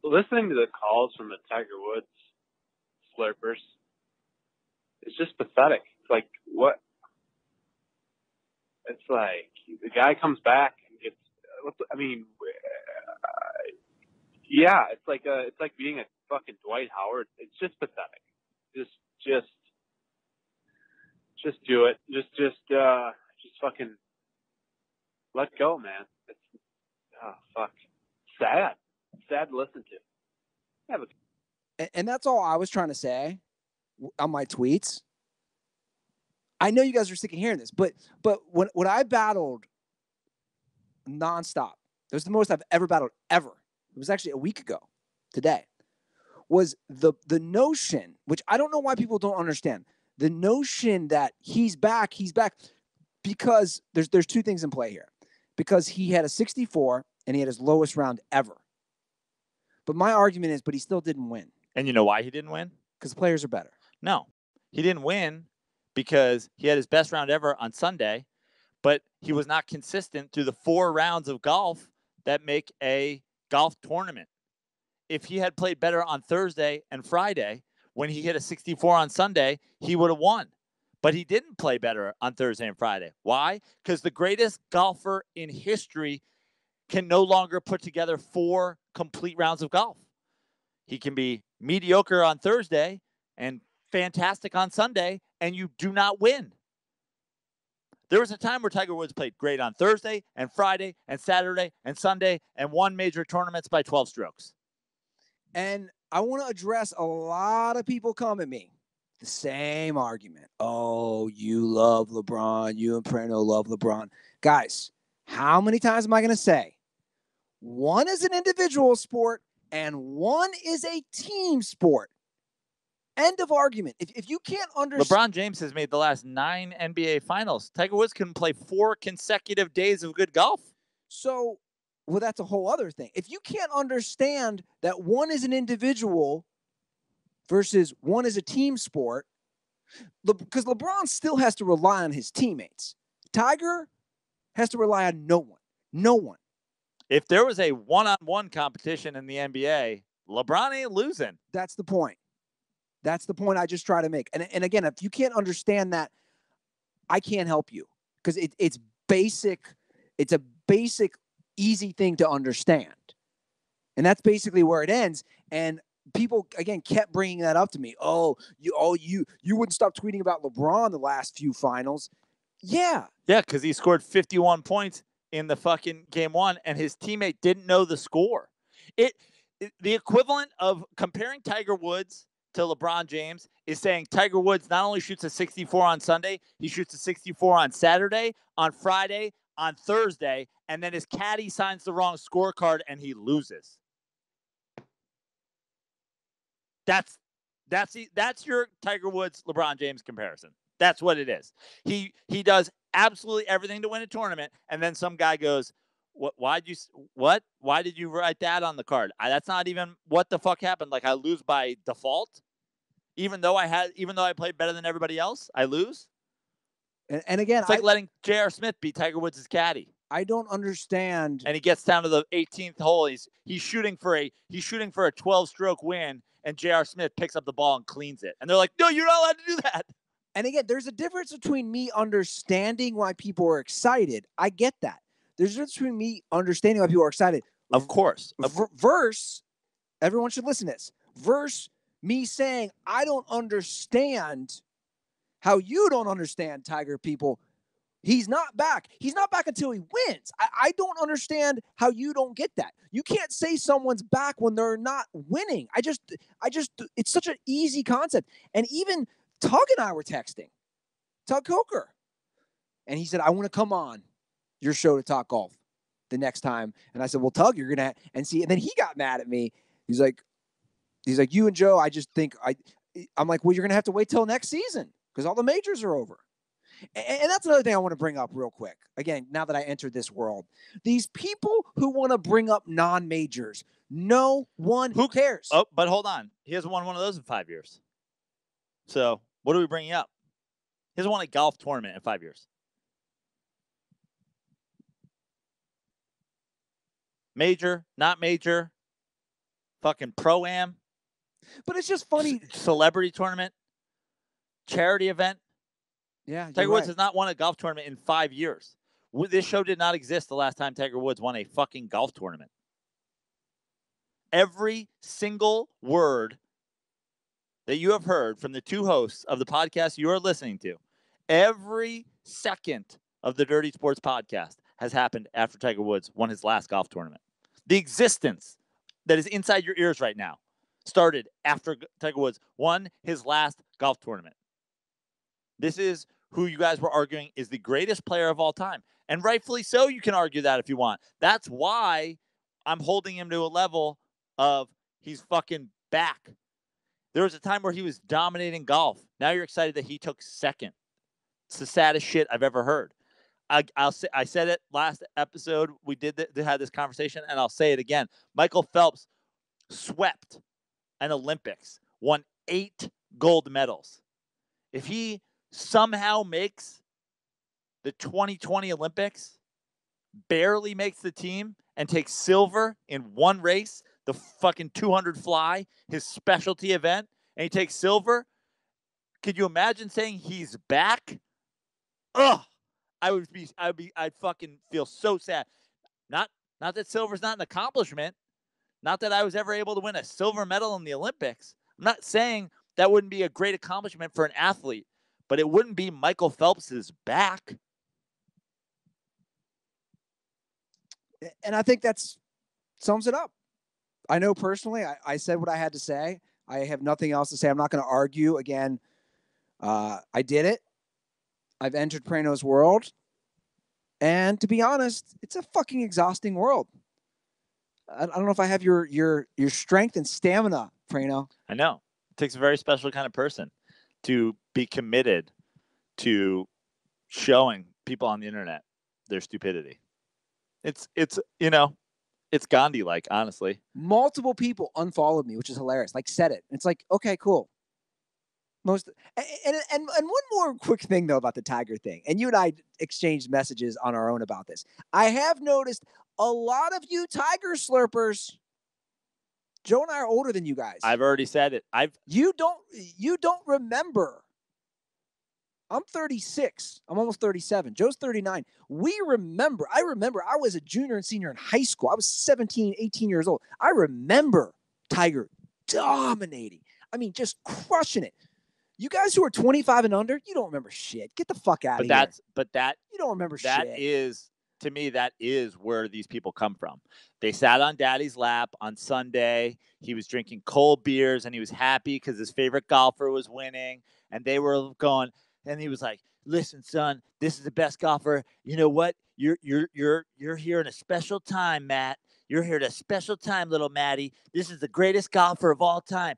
Listening to the calls from the Tiger Woods slurpers, it's just pathetic. It's like, what? It's like the guy comes back and gets. It's like being a fucking Dwight Howard. It's just pathetic. Just do it. Just fucking let go, man. It's fuck. Sad to listen to. And that's all I was trying to say on my tweets. I know you guys are sick of hearing this, but when I battled nonstop, it was the most I've ever battled ever. It was actually a week ago today. Was the notion, which I don't know why people don't understand, the notion that he's back because there's two things in play here. Because he had a 64 and he had his lowest round ever. But my argument is, but he still didn't win. And you know why he didn't win? Because players are better. No. He didn't win because he had his best round ever on Sunday, but he was not consistent through the 4 rounds of golf that make a golf tournament. If he had played better on Thursday and Friday, when he hit a 64 on Sunday, he would have won. But he didn't play better on Thursday and Friday. Why? Because the greatest golfer in history can no longer put together 4 complete rounds of golf. He can be mediocre on Thursday and fantastic on Sunday, and you do not win. There was a time where Tiger Woods played great on Thursday and Friday and Saturday and Sunday and won major tournaments by 12 strokes. And I want to address a lot of people come at me. The same argument. Oh, you love LeBron. You and Prano love LeBron. Guys, how many times am I going to say? One is an individual sport and one is a team sport. End of argument. If you can't understand. LeBron James has made the last 9 NBA finals. Tiger Woods couldn't play 4 consecutive days of good golf. So, well, that's a whole other thing. If you can't understand that one is an individual versus one is a team sport, because LeBron still has to rely on his teammates. Tiger has to rely on no one. No one. If there was a one-on-one competition in the NBA, LeBron ain't losing. That's the point. That's the point I just try to make. And again, if you can't understand that, I can't help you because it's basic. It's a basic, easy thing to understand. And that's basically where it ends. And people, again, kept bringing that up to me. You wouldn't stop tweeting about LeBron the last few finals. Yeah. Yeah, because he scored 51 points in the fucking game 1, and his teammate didn't know the score. The equivalent of comparing Tiger Woods to LeBron James is saying Tiger Woods not only shoots a 64 on Sunday, he shoots a 64 on Saturday, on Friday, on Thursday, and then his caddy signs the wrong scorecard and he loses. That's your Tiger Woods LeBron James comparison. That's what it is. He does absolutely everything to win a tournament, and then some guy goes, Why did you write that on the card? That's not even what the fuck happened. Like I lose by default, even though I played better than everybody else, I lose. And again, it's like letting J.R. Smith be Tiger Woods' caddy. I don't understand. And he gets down to the 18th hole. He's shooting for a 12-stroke win, and J.R. Smith picks up the ball and cleans it. And they're like, no, you're not allowed to do that. And again, there's a difference between me understanding why people are excited. I get that. There's a difference between me understanding why people are excited. Of course. Verse, everyone should listen to this. Verse me saying, I don't understand how you don't understand, Tiger people. He's not back. He's not back until he wins. I don't understand how you don't get that. You can't say someone's back when they're not winning. I just, it's such an easy concept. And even Tug and I were texting. Tug Coker. And he said, I want to come on your show to talk golf the next time. And I said, well, Tug, you're going to, and see, and then he got mad at me. He's like, you and Joe, I just think I'm like, well, you're going to have to wait till next season because all the majors are over. And that's another thing I want to bring up real quick. Again, now that I entered this world, these people who want to bring up non-majors, no one who cares. Oh, but hold on. He hasn't won one of those in 5 years. So what are we bringing up? He hasn't won a golf tournament in 5 years. Major, not major, fucking pro-am. But it's just funny. Celebrity tournament, charity event. Yeah, Tiger Woods has not won a golf tournament in 5 years. This show did not exist the last time Tiger Woods won a fucking golf tournament. Every single word that you have heard from the two hosts of the podcast you are listening to, every second of the Dirty Sports podcast has happened after Tiger Woods won his last golf tournament. The existence that is inside your ears right now started after Tiger Woods won his last golf tournament. This is who you guys were arguing is the greatest player of all time. And rightfully so, you can argue that if you want. That's why I'm holding him to a level of he's fucking back. There was a time where he was dominating golf. Now you're excited that he took second. It's the saddest shit I've ever heard. I said it last episode. We had this conversation, and I'll say it again. Michael Phelps swept an Olympics, won 8 gold medals. if he somehow makes the 2020 Olympics, barely makes the team, and takes silver in one race, the fucking 200 fly, his specialty event, and he takes silver, could you imagine saying he's back? Ugh. I'd fucking feel so sad. Not that silver's not an accomplishment. Not that I was ever able to win a silver medal in the Olympics. I'm not saying that wouldn't be a great accomplishment for an athlete, but it wouldn't be Michael Phelps's back. And I think that's sums it up. I know personally, I said what I had to say. I have nothing else to say. I'm not going to argue. Again, I did it. I've entered Prano's world. And to be honest, it's a fucking exhausting world. I don't know if I have your strength and stamina, Prano. I know. It takes a very special kind of person to be committed to showing people on the internet their stupidity. It's Gandhi-like, honestly. Multiple people unfollowed me, which is hilarious. Like, said it. It's like, okay, cool. And one more quick thing, though, about the Tiger thing. And you and I exchanged messages on our own about this. I have noticed a lot of you Tiger slurpers, Joe and I are older than you guys. I've already said it. You don't remember. I'm 36. I'm almost 37. Joe's 39. I remember I was a junior and senior in high school. I was 17, 18 years old. I remember Tiger dominating. I mean, just crushing it. You guys who are 25 and under, you don't remember shit. Get the fuck out of here. You don't remember shit. That is, to me, that is where these people come from. They sat on daddy's lap on Sunday. He was drinking cold beers and he was happy because his favorite golfer was winning. And they were going, and he was like, listen, son, this is the best golfer. You know what? You're here in a special time, Matt. You're here at a special time, little Matty. This is the greatest golfer of all time.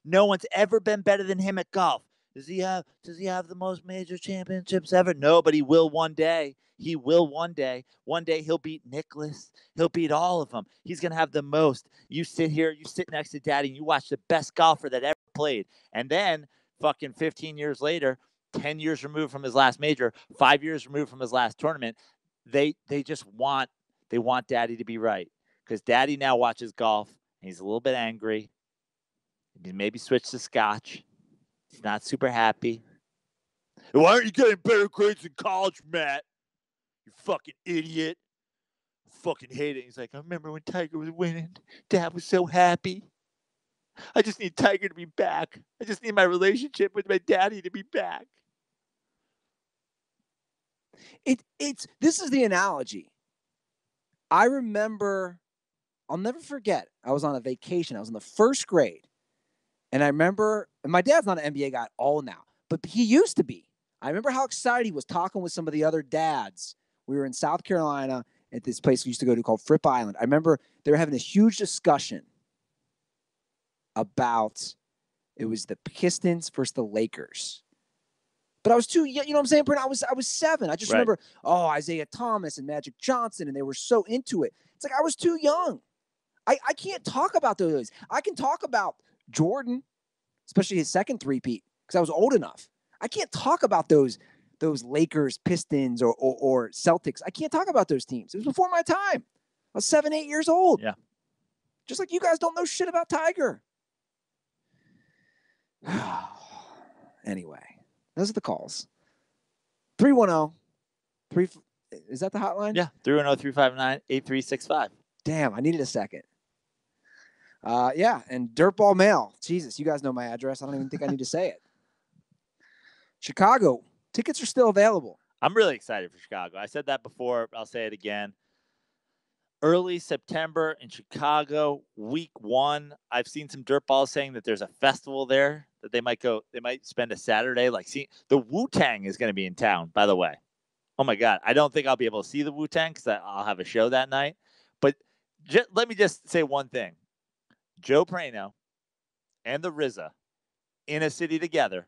No one's ever been better than him at golf. Does he have the most major championships ever? No, but he will one day. He will one day. One day he'll beat Nicklaus. He'll beat all of them. He's going to have the most. You sit here, you sit next to daddy, and you watch the best golfer that ever played. And then fucking 15 years later, 10 years removed from his last major, 5 years removed from his last tournament, they want daddy to be right, because daddy now watches golf and he's a little bit angry. He maybe switched to scotch. He's not super happy. Why aren't you getting better grades in college, Matt? You fucking idiot. Fucking hate it. He's like, I remember when Tiger was winning. Dad was so happy. I just need Tiger to be back. I just need my relationship with my daddy to be back. This is the analogy. I remember, I'll never forget, I was on a vacation. I was in the first grade. And I remember, and my dad's not an NBA guy at all now, but he used to be. I remember how excited he was talking with some of the other dads. We were in South Carolina at this place we used to go to called Fripp Island. I remember they were having a huge discussion about, it was the Pistons versus the Lakers. But I was too young, you know what I'm saying, Brent? I was 7. I just remember, Isaiah Thomas and Magic Johnson, and they were so into it. It's like I was too young. I can't talk about those. I can talk about Jordan, especially his second three-peat, because I was old enough. I can't talk about those Lakers, Pistons, or Celtics. I can't talk about those teams. It was before my time. I was 7, 8 years old. Yeah. Just like you guys don't know shit about Tiger. Anyway. Those are the calls. 310. Is that the hotline? Yeah, 310-359-8365. Damn, I needed a second. Yeah, and DirtBall Mail. Jesus, you guys know my address. I don't even think I need to say it. Chicago. Tickets are still available. I'm really excited for Chicago. I said that before. I'll say it again. Early September in Chicago, week 1. I've seen some DirtBalls saying that there's a festival there that they might go. They might spend a Saturday. The Wu-Tang is going to be in town, by the way. Oh my God. I don't think I'll be able to see the Wu-Tang because I'll have a show that night. But let me just say one thing. Joe Prano and the RZA in a city together,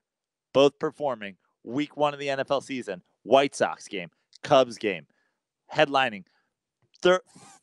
both performing week 1 of the NFL season, White Sox game, Cubs game, headlining.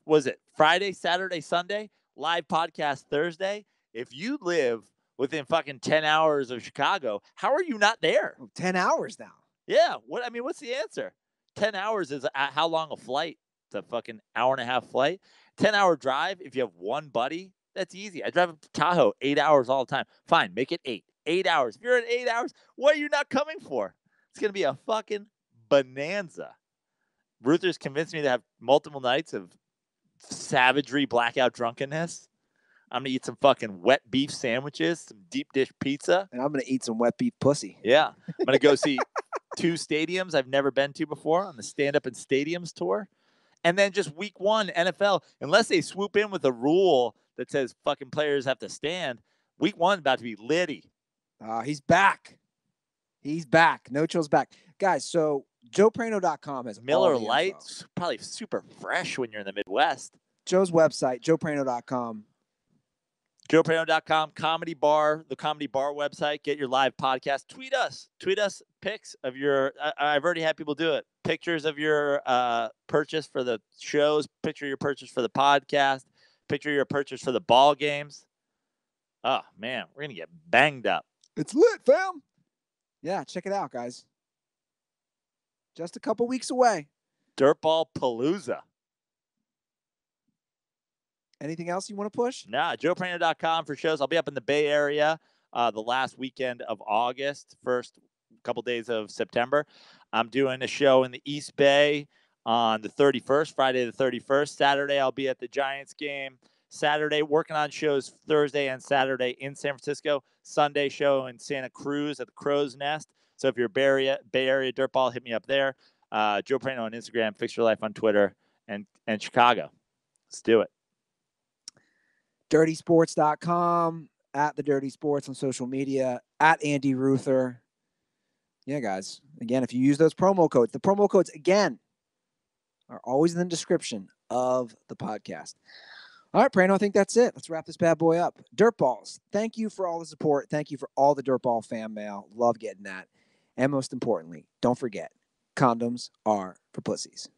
Was it Friday, Saturday, Sunday? Live podcast Thursday. If you live within fucking 10 hours of Chicago. How are you not there? 10 hours now. Yeah. What's the answer? 10 hours is how long a flight? It's a fucking hour and a half flight. 10-hour drive. If you have one buddy, that's easy. I drive up to Tahoe 8 hours all the time. Fine, make it 8. 8 hours. If you're at 8 hours, what are you not coming for? It's going to be a fucking bonanza. Ruther's convinced me to have multiple nights of savagery, blackout drunkenness. I'm going to eat some fucking wet beef sandwiches, some deep dish pizza. And I'm going to eat some wet beef pussy. Yeah. I'm going to go see 2 stadiums I've never been to before on the Stand Up in Stadiums tour. And then just week 1, NFL, unless they swoop in with a rule that says fucking players have to stand, week 1 about to be litty. He's back. He's back. No Chill's back. Guys, so JoePrano.com has Miller Lite's probably super fresh when you're in the Midwest. Joe's website, JoePrano.com. JoePrano.com, Comedy Bar, the Comedy Bar website. Get your live podcast. Tweet us pics of your. I've already had people do it. Pictures of your purchase for the shows. Picture your purchase for the podcast. Picture your purchase for the ball games. Oh man, we're gonna get banged up. It's lit, fam. Yeah, check it out, guys. Just a couple weeks away. DirtBall Palooza. Anything else you want to push? Nah, JoePrano.com for shows. I'll be up in the Bay Area the last weekend of August, first couple days of September. I'm doing a show in the East Bay on the 31st, Friday the 31st. Saturday, I'll be at the Giants game. Saturday, working on shows Thursday and Saturday in San Francisco. Sunday show in Santa Cruz at the Crow's Nest. So if you're Bay Area Dirtball, hit me up there. Joe Prano on Instagram, Fix Your Life on Twitter, and Chicago. Let's do it. DirtySports.com, at the Dirty Sports on social media, at Andy Ruther. Yeah, guys. Again, if you use those promo codes, the promo codes, again, are always in the description of the podcast. All right, Prano, I think that's it. Let's wrap this bad boy up. Dirtballs, thank you for all the support. Thank you for all the Dirtball fan mail. Love getting that. And most importantly, don't forget, condoms are for pussies.